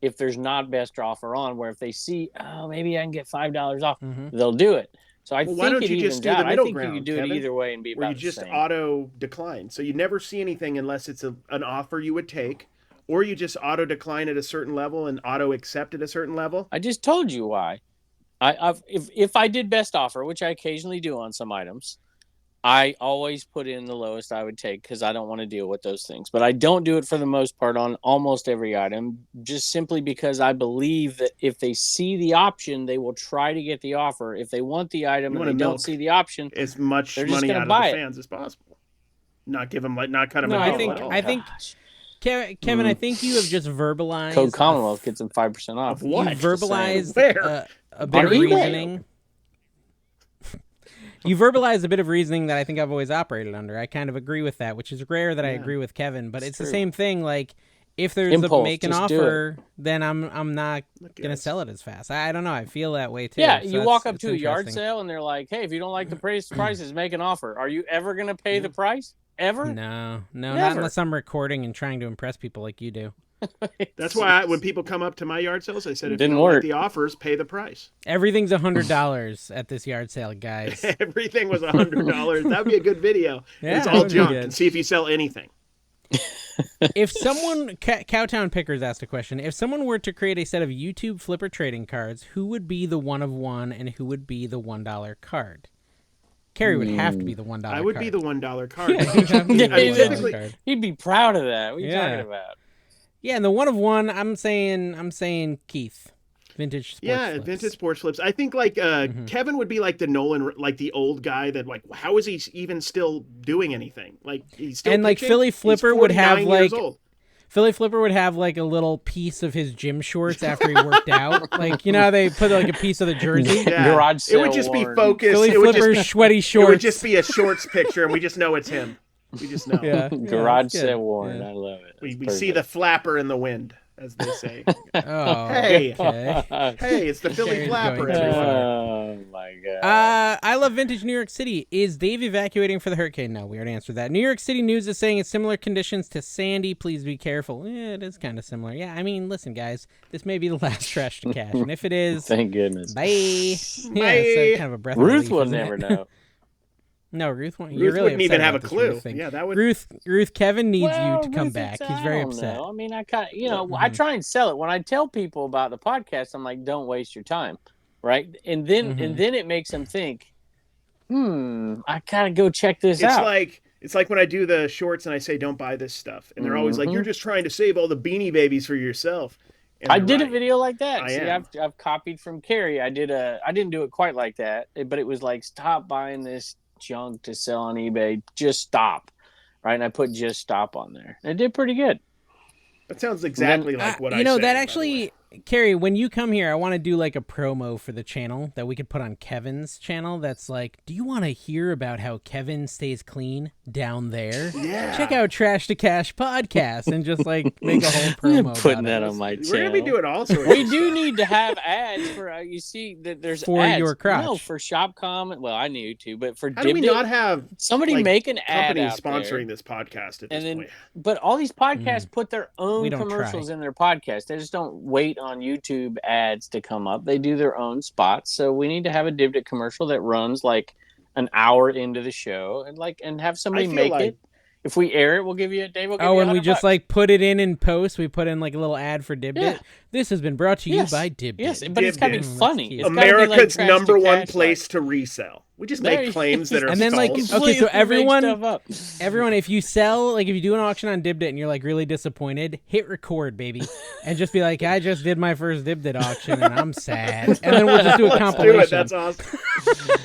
if there's not best offer on. Where if they see, oh, maybe I can get $5 off, they'll do it. So I think why don't you just do the middle ground? You could do it either way and be about where you just auto decline. So you never see anything unless it's an offer you would take, or you just auto decline at a certain level and auto accept at a certain level. I just told you why. If I did best offer, which I occasionally do on some items, I always put in the lowest I would take because I don't want to deal with those things. But I don't do it for the most part on almost every item, just simply because I believe that if they see the option, they will try to get the offer. If they want the item and they don't see the option, as much money out of the fans as possible. Not give them not cut them. I think Kevin, I think you have just verbalized. Code Commonwealth gets them 5% off. What? You verbalized a bit of reasoning. You verbalized a bit of reasoning that I think I've always operated under. I kind of agree with that, which is rare that I agree with Kevin. But it's the same thing. Like, if there's a make an offer, then I'm not gonna sell it as fast. I don't know. I feel that way too. Yeah, so you walk up to a yard sale and they're like, "Hey, if you don't like the prices, make an offer." Are you ever gonna pay the price? Ever? No, not unless I'm recording and trying to impress people like you do. That's why when people come up to my yard sales, I said, if you Didn't don't work. like the offers, pay the price. Everything's $100 at this yard sale, guys. Everything was $100. That'd be a good video. Yeah, It's that all would be junk, good. and see if you sell anything. If someone, Cowtown Pickers asked a question, if someone were to create a set of YouTube Flipper trading cards, who would be the one of one and who would be the $1 card? Carrie would have to be the $1 card. I would be the $1 card. Yeah, he'd have to be the $1 card. He'd be proud of that. What are you Yeah. talking about? Yeah, and the one of one, I'm saying Keith. Vintage sports flips. Vintage sports flips. I think Kevin would be like the Nolan, like the old guy that like, how is he even still doing anything? Like he's still and like pitching? Philly He's Flipper would have 49 years like old. Philly Flipper would have like a little piece of his gym shorts after he worked out. Like, you know how they put like a piece of the jersey? Yeah. Garage It sale would just be worn. focused. Philly It would Flipper's just, sweaty it shorts. would just be a shorts picture, and we just know it's him. We just know. Yeah. Garage that's good. sale worn. Yeah. I love it. We see the flapper in the wind, as they say. Oh, Hey. okay. Hey, it's the Philly Carrie's flapper. going too everyone. far. Oh my god. I love vintage New York City. Is Dave evacuating for the hurricane? No, we already answered that. New York City news is saying it's similar conditions to Sandy. Please be careful. Yeah, it is kind of similar. Yeah, I mean, listen, guys, this may be the last trash to cash, and if it is, Thank goodness. bye. Yeah, it's kind of a breath of Ruth relief, will isn't never it? know. No, Ruth won't. Ruth You're really wouldn't even upset have a about this clue. Ruth thing. Yeah, that would. Ruth, Kevin needs Well, you to come Ruth, back. it's- He's I very don't upset. know. I mean, I kind of, I try and sell it when I tell people about the podcast. I'm like, don't waste your time, right? And then it makes them think, I gotta go check this out. It's like when I do the shorts and I say, don't buy this stuff. And they're always like, you're just trying to save all the Beanie Babies for yourself. And I they're did a right. video like that. I See, am. I've copied from Carrie. I didn't do it quite like that, but it was like, stop buying this junk to sell on eBay. Just stop, right? And I put just stop on there. And it did pretty good. That sounds exactly like what I You know, say, that by the actually, way. Carrie, when you come here, I want to do like a promo for the channel that we could put on Kevin's channel. That's like, do you want to hear about how Kevin stays clean down there? Yeah. Check out Trash to Cash podcast and just like make a whole promo. Putting about that it. on my channel. We're going to be doing all sorts We of do need to have ads for you see that there's For ads. your crotch. No, for Shopcom. Well, I knew to, but for How do we Dibdib, not have somebody like, make an ad companies out sponsoring there. this podcast at And this then, point? but all these podcasts put their We own don't commercials try. in their podcast. They just don't wait on YouTube ads to come up. They do their own spots. So we need to have a Dibdib commercial that runs like an hour into the show, and have somebody I feel make like- it. If we air it, we'll give you. Dave will give Oh, you and we $100. just like put it in post. We put in like a little ad for Dibdit. Yeah. This has been brought to you Yes. by Dibdit. Yes, but it's got to be Dibdib. funny. That's It's gotta be like America's Trash number to one Cash, place to resell. We just There make you- claims that are And then, like, false. okay, so Completely make everyone- stuff up. Everyone, if you do an auction on Dibdit and you're like really disappointed, hit record, baby, and just be like, I just did my first Dibdit auction and I'm sad. And then we'll just do a Let's compilation. do it. That's awesome.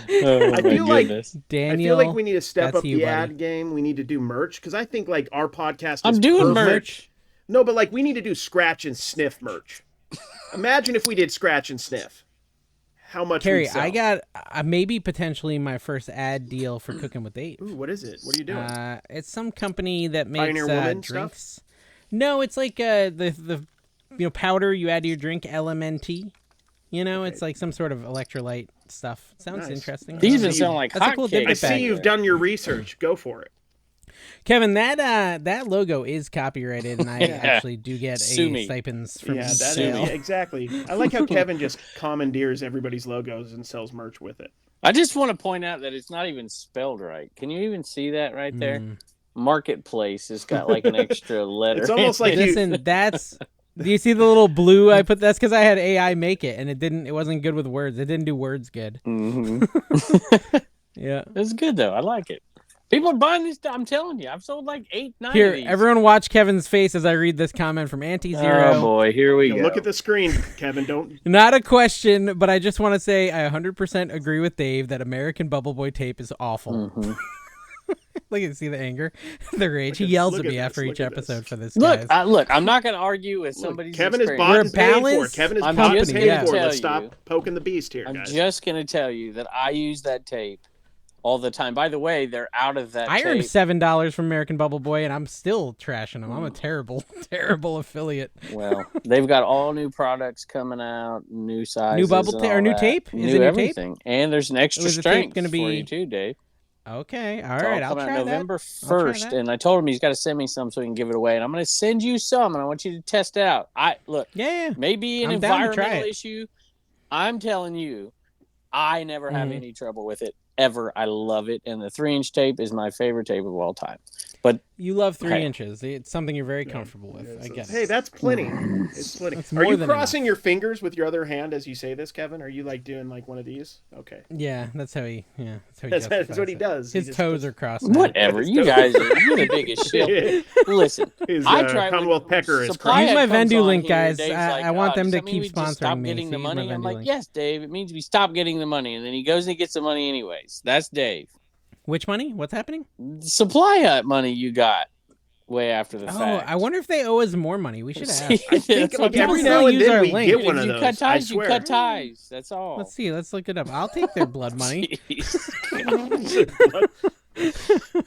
Oh, I my feel like- goodness. Daniel, I feel like we need to step that's up you, the buddy. ad game. We need to do merch because I think like our podcast is I'm doing perfect. merch. No, but like we need to do scratch and sniff merch. Imagine if we did scratch and sniff. How much Carrie, we'd sell. I got maybe potentially my first ad deal for Cooking with Dave. Ooh, what is it? What are you doing? It's some company that makes Pioneer Woman drinks. stuff? No, it's like the powder you add to your drink, LMNT. You know, it's like some sort of electrolyte stuff. Sounds Nice. interesting. These So even you- sound like that's a hot cool cakes. Dibdit I see bag. you've done your research. Go for it. Kevin, that logo is copyrighted, and I actually do get Sue me. stipends from Yeah, that sale. is exactly. I like how Kevin just commandeers everybody's logos and sells merch with it. I just want to point out that it's not even spelled right. Can you even see that right there? Marketplace has got like an extra letter. It's almost like you. Listen, that's. Do you see the little blue I put? That's because I had AI make it, and it wasn't good with words. It didn't do words good. Yeah. It's good though. I like it. People are buying this. I'm telling you, I've sold like 8, 9 Here, of these. everyone watch Kevin's face as I read this comment from Anti-Zero. Oh boy, here we go. Look at the screen, Kevin. Don't. Not a question, but I just want to say I 100% agree with Dave that American Bubble Boy tape is awful. Look at see the anger, the rage. He yells look at at me this, after look each at this. episode for this. Look, guys. look. I'm not going to argue with somebody's Kevin is experience. bought We're and paid for. balanced. Kevin is I'm bought and just paid gonna for. tell Let's you- stop poking the beast here, I'm guys. just going to tell you that I use that tape all the time. By the way, they're out of that I earned tape. $7 from American Bubble Boy, and I'm still trashing them. I'm a terrible, terrible affiliate. Well, they've got all new products coming out, new sizes, New bubble and tape or all new that. tape? Is New it new tape? everything, and there's an extra Was the tape strength gonna for be- you too, Dave. Okay, all right, I'll come try out that. November 1st, and I told him he's got to send me some so he can give it away, and I'm going to send you some, and I want you to test it out. Maybe an environmental issue. I'm telling you, I never have any trouble with it ever. I love it, and the 3-inch tape is my favorite tape of all time. But you love 3 inches. It's something you're very comfortable with. I guess. Hey, that's plenty. It's plenty. Are you crossing your fingers with your other hand as you say this, Kevin? Are you like doing like one of these? Okay. Yeah, that's how he. Yeah, that's what he does. His toes are crossed. Whatever. You guys are the biggest shit. Listen, I try Commonwealth Pecker is crossed. Use my Vendu link, guys. Like, I want them to keep sponsoring stop me. Getting the money. I'm like, yes, Dave. It means we stop getting the money, and then he goes and he gets the money anyways. That's Dave. Which money? What's happening? Supply Hut money you got. Way after the fact. Oh, I wonder if they owe us more money. We should ask. I think like every now and then we get one of those. Cut ties, you cut ties. That's all. Let's see. Let's look it up. I'll take their blood money.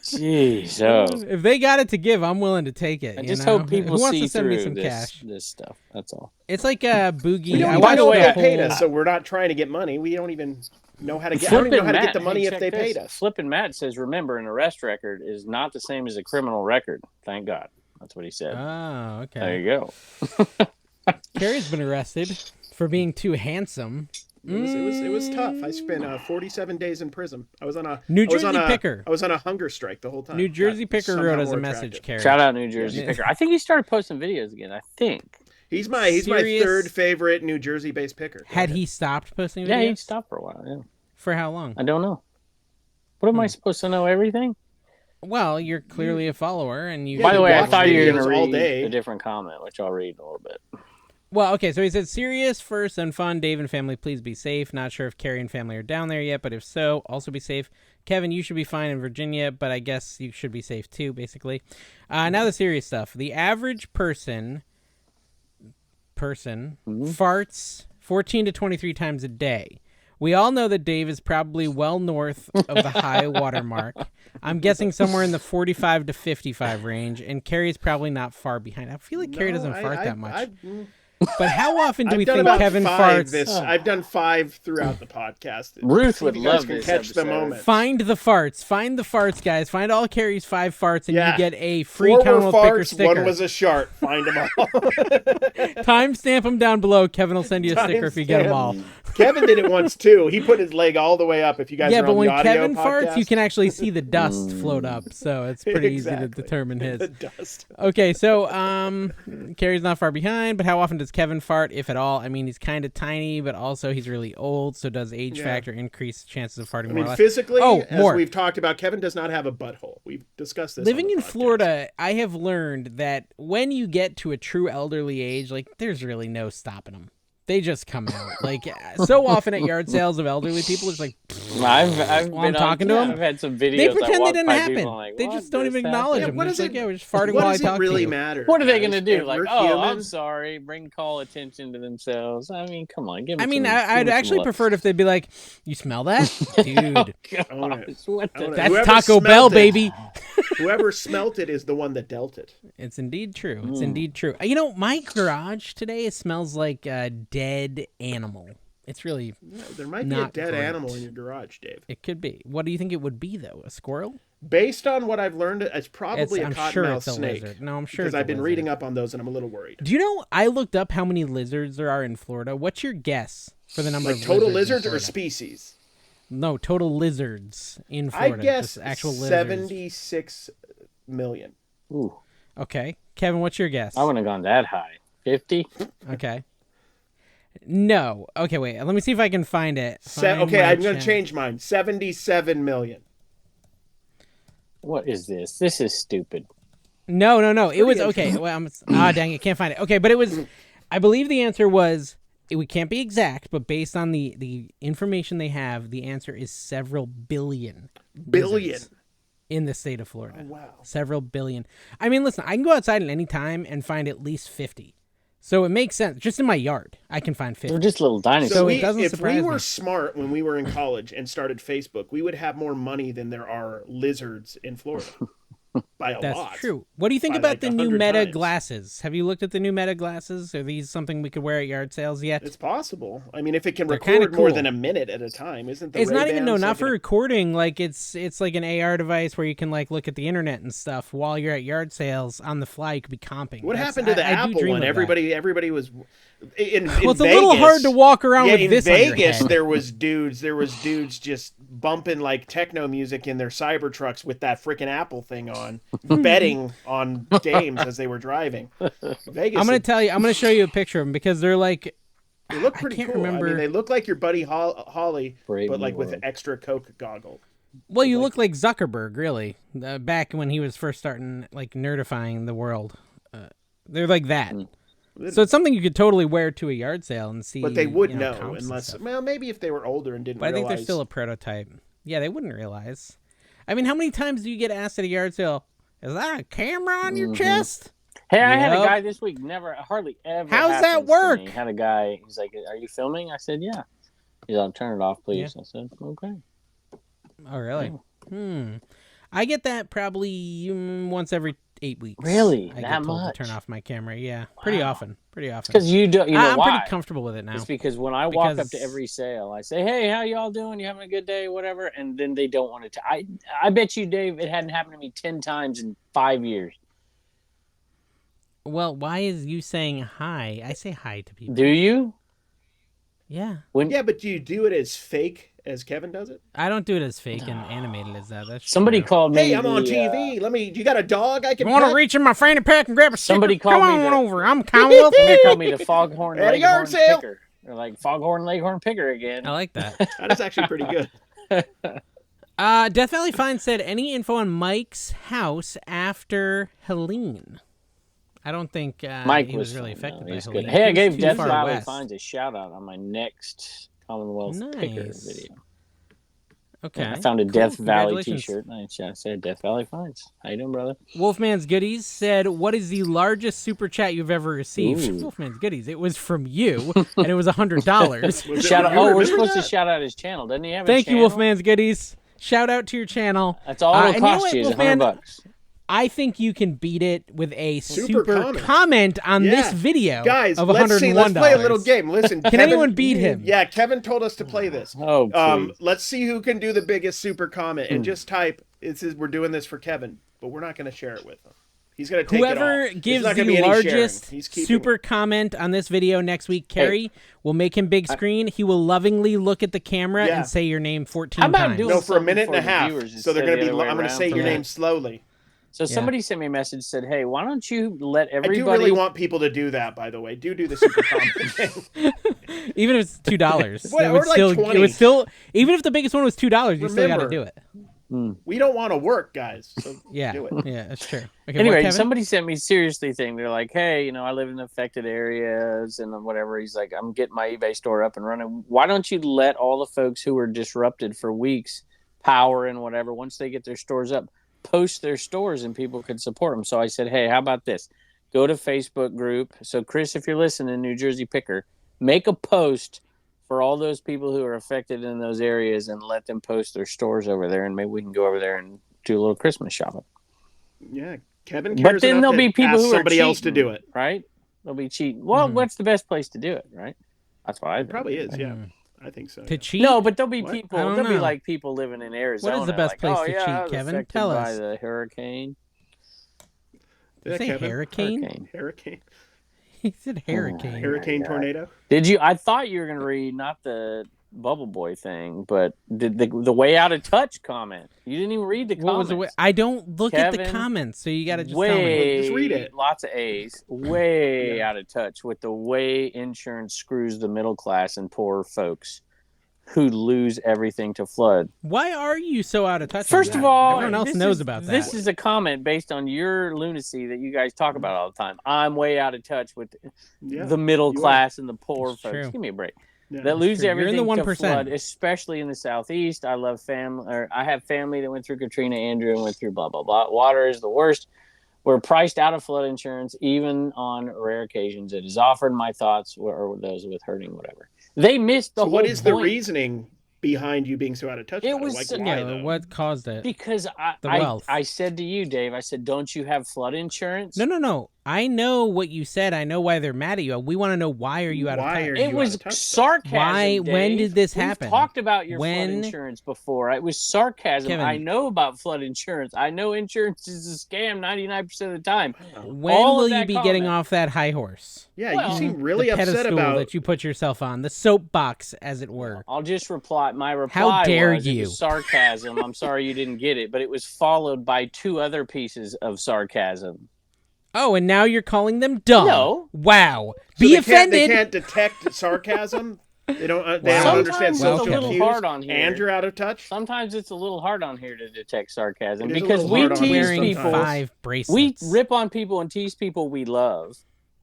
Jeez. Oh. If they got it to give, I'm willing to take it. I just hope people Who wants see to send me through some cash? This stuff. That's all. It's like a boogie. By the way, they paid us, so we're not trying to get money. We don't even know how to get. I don't even know how to get the money if they paid us. Flippin' Matt says, "Remember, an arrest record is not the same as a criminal record." Thank God. That's what he said. Oh, okay. There you go. Carrie's been arrested for being too handsome. It was tough. I spent 47 days in prison. I was on a New Jersey Picker. I was on a hunger strike the whole time. New Jersey Picker wrote us a message, Carrie. Shout out New Jersey Picker. I think he started posting videos again. I think he's my third favorite New Jersey based picker. Had he stopped posting videos? Yeah, he stopped for a while. Yeah. For how long? I don't know. What am I supposed to know? Everything? Well, you're clearly a follower, and you. By the way, I thought you were going to read a different comment, which I'll read in a little bit. Well, okay, so he said, serious, first, and fun. Dave and family, please be safe. Not sure if Carrie and family are down there yet, but if so, also be safe. Kevin, you should be fine in Virginia, but I guess you should be safe too, basically. Now the serious stuff. The average person farts 14 to 23 times a day. We all know that Dave is probably well north of the high water mark. I'm guessing somewhere in the 45 to 55 range, and Carrie's probably not far behind. I feel like Carrie doesn't fart that much. But how often do we think Kevin farts? I've done 5 throughout the podcast. Ruth would love to catch the moment. Find the farts, guys. Find all Carrie's 5 farts, and you get a free 4 Commonwealth farts, Picker sticker. 1 was a shark. Find them all. Timestamp them down below. Kevin will send you a sticker if you get them all. Kevin did it once too. He put his leg all the way up. If you guys are on the audio but when Kevin podcast. farts, you can actually see the dust float up, so it's pretty easy to determine his. The dust. Okay, so Carrie's not far behind, but how often does Kevin fart, if at all? I mean, he's kind of tiny, but also he's really old, so does age factor increase chances of farting more or less? Physically, as we've talked about, Kevin does not have a butthole. We've discussed this. Living in Florida, I have learned that when you get to a true elderly age, like, there's really no stopping them. They just come out. Like, so often at yard sales of elderly people, it's like, I've been talking to them. I've had some videos. They pretend they didn't happen. Like, they just don't even acknowledge them. What is it? We're just farting while I talk to you. What does it really matter? What are they going to do? Like, I'm sorry. Call attention to themselves. I mean, come on. I'd actually prefer it if they'd be like, you smell that? Dude. That's Taco Bell, baby. Whoever smelt it is the one that dealt it. It's indeed true. It's indeed true. You know, my garage today smells like a dead animal. It's really there might be a dead animal in your garage, Dave. It could be. What do you think it would be, though? A squirrel? Based on what I've learned, it's probably a cottonmouth snake. Lizard. No, I'm sure because I've been reading up on those and I'm a little worried. Do you know, I looked up how many lizards there are in Florida. What's your guess for the number of total lizards or species? No, total lizards in Florida. I guess actual lizards. 76 million. Ooh. Okay. Kevin, what's your guess? I wouldn't have gone that high. 50? Okay. No. Okay, wait. Let me see if I can find it. I'm going to change mine. 77 million. What is this? This is stupid. No. It was okay. Well, dang it. Can't find it. Okay, but it was, I believe the answer was, we can't be exact, but based on the information they have, the answer is several billion. Billion? In the state of Florida. Oh, wow. Several billion. I mean, listen, I can go outside at any time and find at least 50. So it makes sense. Just in my yard, I can find 50. They're just little dinosaurs. So it doesn't surprise me. If we were smart when we were in college and started Facebook, we would have more money than there are lizards in Florida. by a lot. That's true. What do you think about the new Meta glasses? Have you looked at the new Meta glasses? Are these something we could wear at yard sales yet? It's possible. I mean, if it can record more than a minute at a time, isn't the Ray-Bans not for recording. Like it's like an AR device where you can like look at the internet and stuff while you're at yard sales on the fly. You could be comping. What happened to the Apple one? Everybody was in it's Vegas, a little hard to walk around with this. In Vegas, there was dudes just bumping like techno music in their Cybertrucks with that freaking Apple thing on, betting on games as they were driving. Vegas. I'm going to show you a picture of them because they're like. They look pretty cool. Remember. I mean, they look like your buddy Holly, but like with extra Coke goggles. Well, you look like Zuckerberg, really. Back when he was first starting, like nerdifying the world, they're like that. So it's something you could totally wear to a yard sale and see. But they would know unless, well, maybe if they were older and didn't realize. But I think they're still a prototype. Yeah, they wouldn't realize. I mean, how many times do you get asked at a yard sale, is that a camera on your chest? Hey, I had a guy this week, hardly ever. How's that work? I had a guy, he's like, are you filming? I said, yeah. He's like, turn it off, please. Yeah. I said, okay. Oh, really? Yeah. I get that probably once every 8 weeks. Really? I that get told much? To turn off my camera. Yeah, wow. Pretty often. Because I'm why? Pretty comfortable with it now. It's because when I walk up to every sale, I say, hey, how y'all doing? You having a good day? Whatever. And then they don't want to. I bet you, Dave, it hadn't happened to me 10 times in 5 years. Well, why is you saying hi? I say hi to people. Do you? Yeah. Yeah, but do you do it as fake as Kevin does it? I don't do it as fake and animated as that. That's somebody true. called me. Hey, I'm on TV. You got a dog I can You want to reach in my fanny pack and grab a Somebody sticker? called Come me on over. I'm Commonwealth. Somebody called me the Foghorn Leghorn sale. Picker. They're like Foghorn Leghorn Picker again. I like that. That is actually pretty good. Death Valley Fine said, any info on Mike's house after Helene? I don't think Mike was really affected by Helene. Hey, I gave Death Valley Fines a shout out on my next Commonwealth Picker video. Okay. I found a Death Valley t-shirt. I said Death Valley Fines. How you doing, brother? Wolfman's Goodies said, what is the largest super chat you've ever received? Ooh. Wolfman's Goodies. It was from you, and it was $100. Shout out! Oh, we're supposed to shout out his channel. Doesn't he have a channel? Thank you, Wolfman's Goodies. Shout out to your channel. That's all it'll cost you is $100. I think you can beat it with a super comment on this video, guys, of Let's $101. Let's play a little game. Listen, can anyone beat him? Yeah, Kevin told us to play this. Oh, please. Let's see who can do the biggest super comment, and just type. It says we're doing this for Kevin, but we're not going to share it with him. He's going to take whoever it all. gives the largest super comment on this video next week, Carrie will make him big screen. He will lovingly look at the camera and say your name 14 times. No, for a minute and a half. So they're going to be. I'm going to say your name slowly. So somebody sent me a message, said, hey, why don't you let everybody... I do really want people to do that, by the way. Do the super comment thing. Even if it's $2. Well, or like 20. It would still, even if the biggest one was $2, you still got to do it. We don't want to work, guys. So do it. Yeah, that's true. Okay, anyway, somebody sent me seriously thing. They're like, hey, I live in affected areas and whatever. He's like, I'm getting my eBay store up and running. Why don't you let all the folks who were disrupted for weeks, power and whatever, once they get their stores up, post their stores and people could support them. So I said, hey, how about this? Go to Facebook group. So Chris, if you're listening, New Jersey Picker, make a post for all those people who are affected in those areas and let them post their stores over there. And maybe we can go over there and do a little Christmas shopping. Yeah. Kevin cares. But then there'll be people who are somebody cheating, else to do it. Right? They'll be cheating. Well, what's the best place to do it? Right. That's why it probably is. Yeah. I think so. To cheat? No, but there'll be people. There'll be like people living in Arizona. What is the best place to cheat, Kevin? Tell us. By the hurricane. Did you say hurricane? Hurricane. He said hurricane. Hurricane tornado. Did you? I thought you were going to read not the Bubble Boy thing, but the way out of touch comment. You didn't even read the comments. I don't look at the comments, so you got to just tell me. Just read it. Lots of A's. Way out of touch with the way insurance screws the middle class and poor folks who lose everything to flood. Why are you so out of touch? First of all, everyone else knows about that. This is a comment based on your lunacy that you guys talk about all the time. I'm way out of touch with the middle class and the poor folks. True. Give me a break. Yeah, that lose everything You're in the 1%. To flood, especially in the Southeast. I love I have family that went through Katrina, Andrew, and went through blah, blah, blah. Water is the worst. We're priced out of flood insurance, even on rare occasions. It is offered. My thoughts were those with hurting, whatever. They missed the whole point. What is the behind you being so out of touch. It about was Like, why, though? what caused it? Because wealth. I said to you, Dave, I said, don't you have flood insurance? No. I know what you said. I know why they're mad at you. We want to know why are you out of touch? It was sarcasm. Why? Dave. When did this happen? We've talked about your flood insurance before. It was sarcasm. Kevin, I know about flood insurance. I know insurance is a scam 99% of the time. When will you be getting off that high horse? Yeah, you seem really the upset about that you put yourself on, the soapbox, as it were. I'll just reply. My reply How dare was, you? It was sarcasm. I'm sorry you didn't get it, but it was followed by 2 other pieces of sarcasm. Oh, and now you're calling them dumb. No. Wow. So be offended. They can't detect sarcasm. They don't. They Sometimes don't understand it's social a little cues. hard on here. And you're out of touch. Sometimes it's a little hard on here to detect sarcasm It is a because little we hard on tease wearing people. 5 bracelets. We rip on people and tease people we love.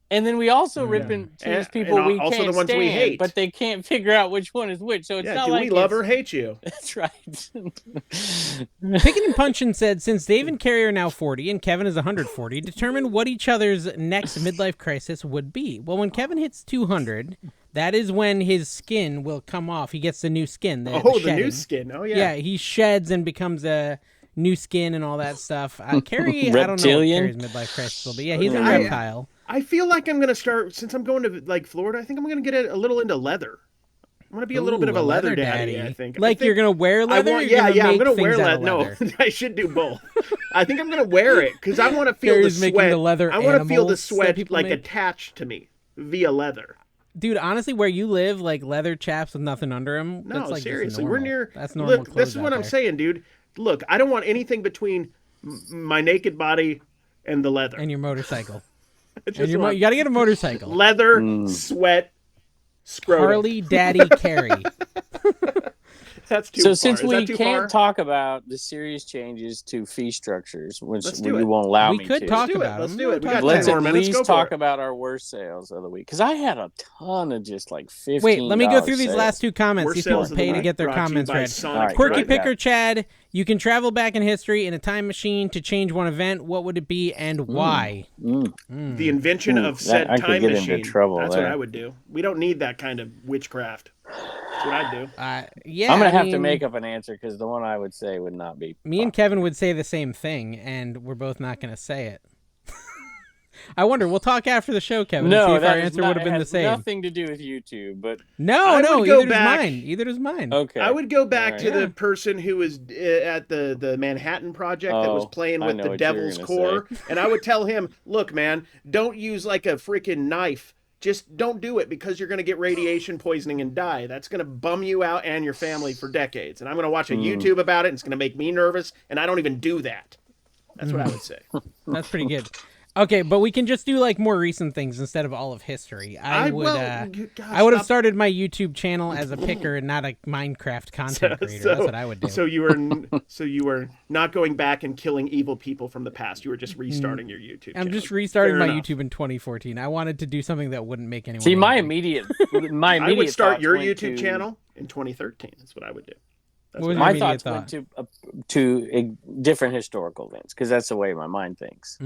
And then we also rip and tease people we also can't the ones stand, we hate. but they can't figure out which one is which. So it's not do like we love or hate you? That's right. Picking and Punchin said, since Dave and Carrie are now 40 and Kevin is 140, determine what each other's next midlife crisis would be. Well, when Kevin hits 200, that is when his skin will come off. He gets the new skin. The new skin. Oh, yeah. Yeah, he sheds and becomes a new skin and all that stuff. Carrie, I don't know what Carrie's midlife crisis will be. Yeah, he's a reptile. I feel like I'm going to start, since I'm going to like Florida, I think I'm going to get a little into leather. I'm going to be a little bit of a leather daddy, I think. Like you're going to wear leather? I'm going to wear leather. No, I should do both. I think I'm going to wear it because I want to feel the sweat. The leather I want to feel the sweat like attached to me via leather. Dude, honestly, where you live, like leather chaps with nothing under them. No, that's like seriously, we're near. That's normal. Look, this is what I'm saying, dude. Look, I don't want anything between my naked body and the leather and your motorcycle. And you got to get a motorcycle. Leather, sweat, scrotum. Harley Daddy Carry. That's too so far. Since we can't far? talk about the serious changes to fee structures, which you won't allow me to. We could talk about Let's do it. We got Let's 10 more at minutes. least talk about our worst sales of the week. Because I had a ton of just like $15. Wait, let me go through these last 2 comments. Worst these people sales of pay the to get their week brought to you comments by read. Sonic Quirky Drive. Picker Chad, you can travel back in history in a time machine to change one event. What would it be and why? The invention of said time get machine. Into trouble That's there. what I would do. We don't need that kind of witchcraft. That's what I'd do. Yeah, I'm going to have to make up an answer because the one I would say would not be. Me and Kevin would say the same thing, and we're both not going to say it. I wonder. We'll talk after the show, Kevin. No, and see if that our answer would have been the same. Nothing to do with YouTube, but no, either does mine. Either does mine. Okay. I would go back to the person who was at the Manhattan Project that was playing with the Devil's Core, and I would tell him, "Look, man, don't use like a freaking knife. Just don't do it because you're going to get radiation poisoning and die. That's going to bum you out and your family for decades. And I'm going to watch a YouTube about it, and it's going to make me nervous, and I don't even do that." That's what I would say. That's pretty good. Okay, but we can just do like more recent things instead of all of history. I would have started my YouTube channel as a picker and not a Minecraft content creator. That's what I would do. So you were not going back and killing evil people from the past. You were just restarting your YouTube channel. I'm just restarting my YouTube in 2014. I wanted to do something that wouldn't make anyone. See, angry. my immediate I would start your YouTube channel in 2013. That's what I would do. My thoughts went to different historical events because that's the way my mind thinks,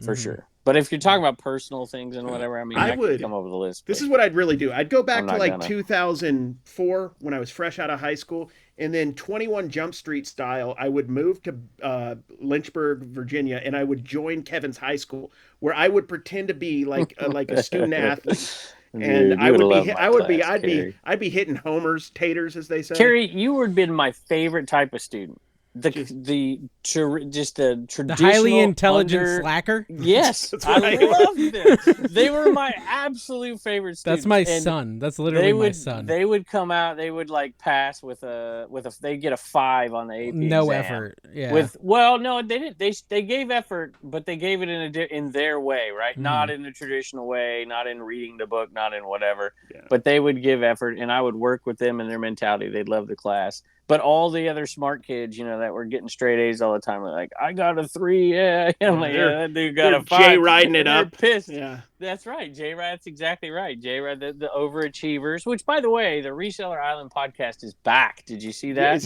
for sure. But if you're talking about personal things and whatever, I mean, I would come over the list. This is what I'd really do. I'd go back to like 2004 when I was fresh out of high school, and then 21 Jump Street style, I would move to Lynchburg, Virginia, and I would join Kevin's high school, where I would pretend to be like a student athlete. And dude, I'd be hitting homers, taters, as they say. Carrie, you would have been my favorite type of student. The traditional, highly intelligent slacker. Yes, I loved them. They were my absolute favorite students. That's my son. That's literally my son. They would come out. They would like pass with a. They get a 5 on the AP no exam. Effort. Yeah. No, they didn't. They gave effort, but they gave it in their way, right? Not in the traditional way. Not in reading the book. Not in whatever. Yeah. But they would give effort, and I would work with them and their mentality. They'd love the class. But all the other smart kids, that were getting straight A's all the time, were like, "I got a 3, yeah." I'm like, "Yeah, that dude got a 5." Jay riding it up, pissed. Yeah, that's right. Jay Ride, that's exactly right. Jay Ride, the overachievers. Which, by the way, the Reseller Island podcast is back. Did you see that? Is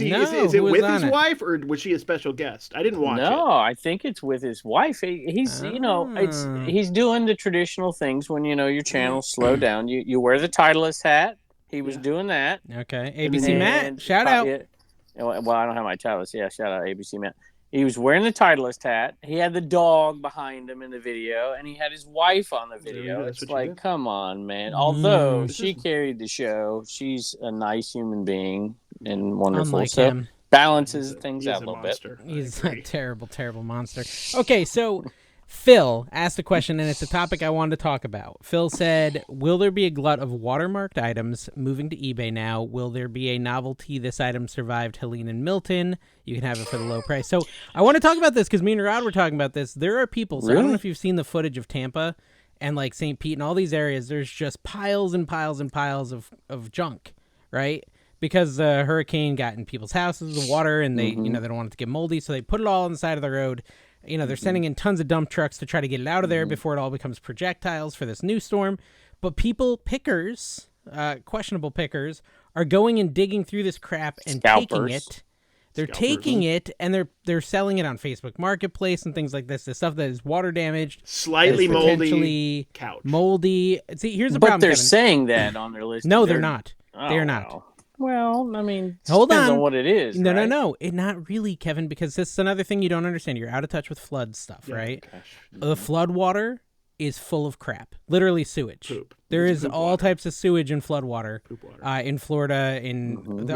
it with his wife, or was she a special guest? I didn't watch it. No, I think it's with his wife. He's it's he's doing the traditional things when your channel's slow down. You wear the Titleist hat. He was doing that. Okay. ABC Matt, shout out. Well, I don't have my Titleist. Yeah, shout out ABC Matt. He was wearing the Titleist hat. He had the dog behind him in the video, and he had his wife on the video. It's like, come on, man. Although she carried the show, she's a nice human being and wonderful. Unlike him. Balances things out a little bit. He's a terrible, terrible monster. Okay, so Phil asked a question, and it's a topic I wanted to talk about. Phil said, will there be a glut of watermarked items moving to eBay now? Will there be a novelty? This item survived Helene and Milton. You can have it for the low price. So I want to talk about this because me and Rod were talking about this. There are people, so I don't know if you've seen the footage of Tampa and like St. Pete and all these areas. There's just piles and piles and piles of junk, right? Because the hurricane got in people's houses, the water, and they, they don't want it to get moldy, so they put it all on the side of the road. They're sending in tons of dump trucks to try to get it out of there before it all becomes projectiles for this new storm. But pickers, questionable pickers, are going and digging through this crap and taking it. They're taking it and they're selling it on Facebook Marketplace and things like this. The stuff that is water damaged, slightly moldy couch. Moldy. See, here's the problem. But they're Kevin. saying that on their list. No, they're not. They're not. Wow. Well, I mean, hold depends on what it is. No, right? no. Not really, Kevin, because this is another thing you don't understand. You're out of touch with flood stuff, right? Gosh. The flood water is full of crap, literally sewage. Poop. There is all types of sewage in flood water. Poop water. In Florida,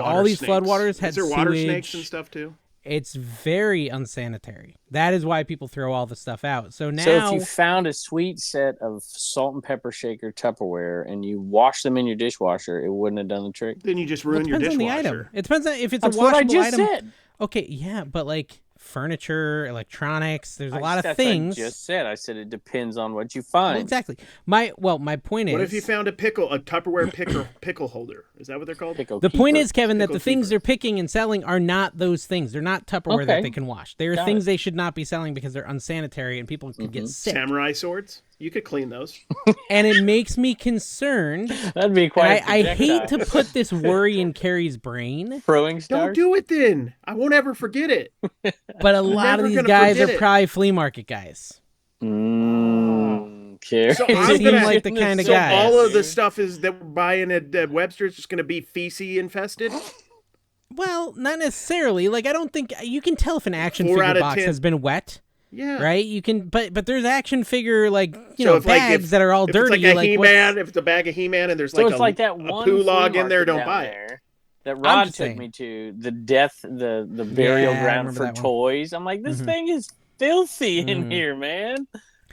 all these flood waters had sewage. Is there water snakes and stuff too? It's very unsanitary. That is why people throw all the stuff out. So now, so if you found a sweet set of salt and pepper shaker Tupperware and you wash them in your dishwasher, it wouldn't have done the trick. Then you just ruin your dishwasher. On the item. It depends on if it's That's a washable what I just item. Said. Okay, yeah, but like furniture, electronics, there's a lot of things. I just said. I said it depends on what you find. Well, exactly. My point is, what if you found a Tupperware pickle holder? Is that what they're called? The point is, Kevin, that the things they're picking and selling are not those things. They're not Tupperware that they can wash. They are things they should not be selling because they're unsanitary and people could get sick. Samurai swords? You could clean those. And it makes me concerned. That'd be quite. I hate to put this worry in Carrie's brain. Throwing stars? Don't do it then. I won't ever forget it. But a lot of these guys are probably flea market guys. Carrie. So they seem like the kind of guys. So all of the stuff is that we're buying at Webster's just going to be feces infested? Well, not necessarily. Like, I don't think you can tell if an action figure box has been wet. Yeah. Right? You can, but there's action figure bags that are all dirty. It's like a He-Man, if it's a bag of He-Man and there's like that one a poo log in there, don't buy it. That Rod took me to the burial ground for toys. I'm like, this thing is filthy in here, man.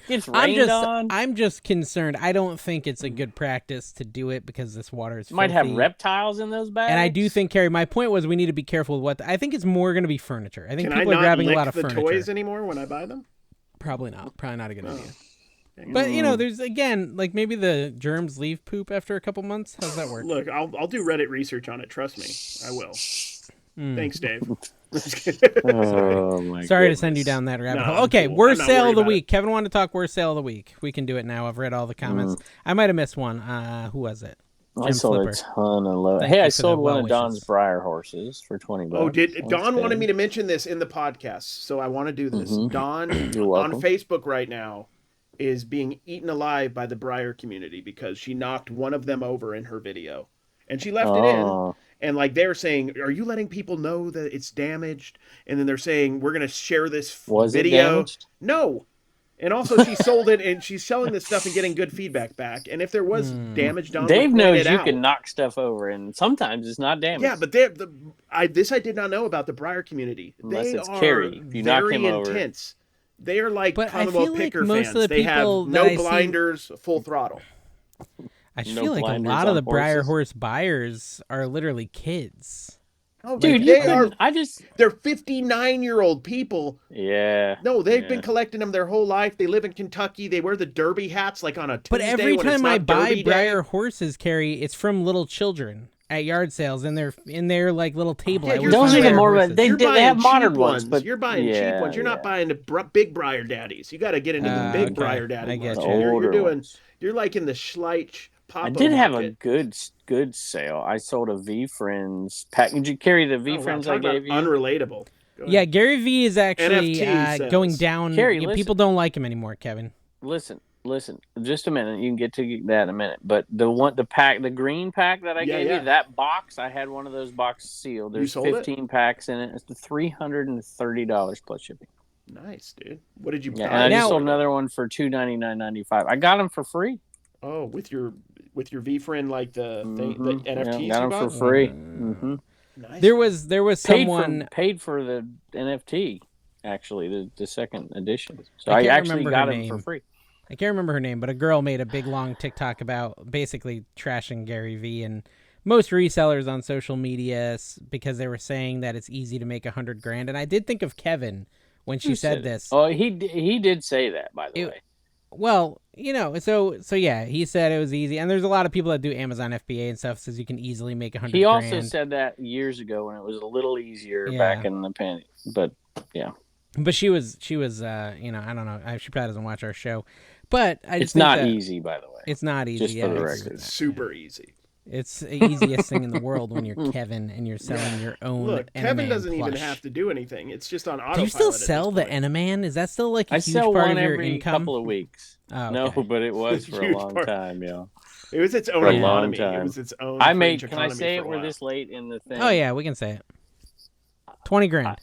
It's rained on. I'm just concerned. I don't think it's a good practice to do it because this water is filthy. Might have reptiles in those bags. And I do think, Carrie, my point was we need to be careful with what. I think it's more going to be furniture. I think people are grabbing a lot of furniture. Can I not lick the toys anymore when I buy them? Probably not. Probably not a good idea. But, there's, again, like maybe the germs leave poop after a couple months. How's that work? Look, I'll do Reddit research on it. Trust me. I will. Thanks, Dave. Sorry to send you down that rabbit hole. Okay, worst sale of the week. Kevin wanted to talk worst sale of the week. We can do it now. I've read all the comments. I might have missed one. Who was it? I sold a ton of low. Hey, I sold one of Don's Briar horses for $20. Oh, Don wanted me to mention this in the podcast, so I want to do this. Don on Facebook right now is being eaten alive by the Briar community because she knocked one of them over in her video, and she left it in. And like they're saying, are you letting people know that it's damaged? And then they're saying we're going to share this video. No. And also she sold it and she's selling this stuff and getting good feedback back. And if there was damage done, Dave knows you can knock stuff over and sometimes it's not damaged. Yeah, but I did not know about the Briar community. Unless they it's are Carrie. If you knock him intense. They are like Commonwealth Picker fans. They have no blinders, full throttle. I feel like a lot of the Briar horse buyers are literally kids. Oh, dude, they're 59-year-old people. Yeah. No, they've been collecting them their whole life. They live in Kentucky. They wear the derby hats like on a Tuesday. But every time I buy Briar horses, Carrie, it's from little children at yard sales in their like little table. Yeah, those are the more they have modern ones, but you're buying cheap ones. You're not buying the big Briar daddies. You got to get into the big Briar daddy. I get you. You're like in the Schleich. I did have a good sale. I sold a V Friends pack. Did you carry the V Friends I gave you? Unrelatable. Yeah, Gary V is actually going down. Carrie, people don't like him anymore, Kevin. Listen, Listen, just a minute. You can get to that in a minute. But the green pack that I gave you, that box, I had one of those boxes sealed. There's 15 packs in it. It's $330 plus shipping. Nice, dude. What did you buy? And I just sold another one for $299.95. I got them for free. Oh, with your V-friend, like the thing, the NFTs. Yeah, got them for free. Mm-hmm. Nice. There was someone paid for the NFT. Actually, the second edition. So I actually got them for free. I can't remember her name, but a girl made a big long TikTok about basically trashing Gary Vee and most resellers on social media because they were saying that it's easy to make $100,000. And I did think of Kevin when she said this. Oh, he did say that, by the way. Well, so yeah, he said it was easy, and there's a lot of people that do Amazon FBA and stuff says you can easily make $100,000. He also said that years ago when it was a little easier back in the pandemic, but yeah. But she was, I don't know. She probably doesn't watch our show, but it's not easy, by the way. It's not easy. Just for the record, it's super easy. It's the easiest thing in the world when you're Kevin and you're selling your own. Look, Kevin doesn't even have to do anything. It's just on autopilot. Do you still sell the Enaman? Is that still like a huge part of your every income? Couple of weeks. Oh, okay. No, but it was for a long time. Yeah, it was its own economy. It was its own. Can I say it? We're this late in the thing. Oh yeah, we can say it. $20,000.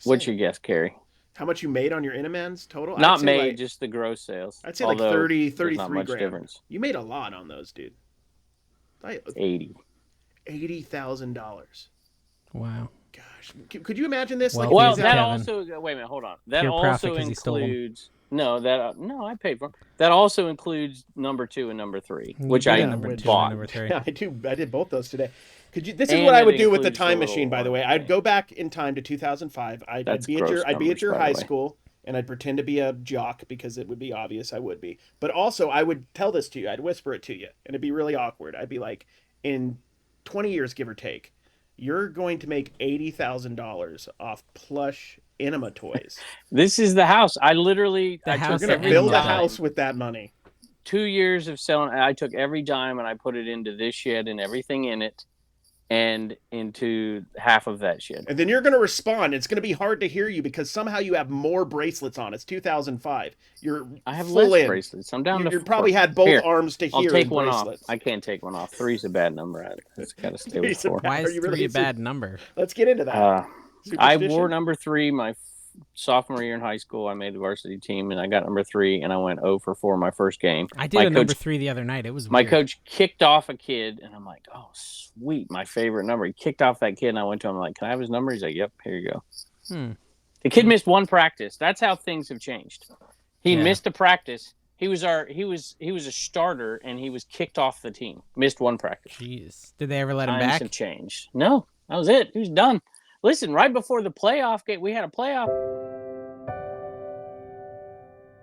What's your guess, Carrie? How much you made on your Enamans total? Not made, just the gross sales. I'd say like 33 not much grand. Difference. You made a lot on those, dude. $80,000. Wow. Gosh, could you imagine this? Well, that also. Wait a minute, hold on. That also includes. No, I paid for. That also includes number 2 and number 3, which I bought. Yeah, I did both those today. This is what I would do with the time machine. By the way, I'd go back in time to 2005. I'd be at your high school, and I'd pretend to be a jock because it would be obvious I would be. But also, I would tell this to you. I'd whisper it to you, and it'd be really awkward. I'd be like, in 20 years, give or take, you're going to make $80,000 off plush Enema toys. This is the house. I literally you're going to build a house with that money. 2 years of selling. I took every dime and I put it into this shed and everything in it, and into half of that shed. And then you're going to respond. It's going to be hard to hear you because somehow you have more bracelets on. It's 2005. I have less bracelets. I'm down to 4. You probably had both arms to hear. I'll take one bracelets. off. I can't take one off. 3's a bad number. It's got to stay with 4. Why is 3 a bad number? Let's get into that. I wore number 3 my sophomore year in high school. I made the varsity team, and I got number 3, and I went 0 for 4 my first game. I did number 3 the other night. It was my coach kicked off a kid, and I'm like, oh, sweet, my favorite number. He kicked off that kid, and I went to him like, can I have his number? He's like, yep, here you go. The kid missed 1 practice. That's how things have changed. He missed a practice. He was a starter, and he was kicked off the team. Missed 1 practice. Jeez, did they ever let him back? Have changed. No, that was it. He was done. Listen, right before the playoff game, we had a playoff.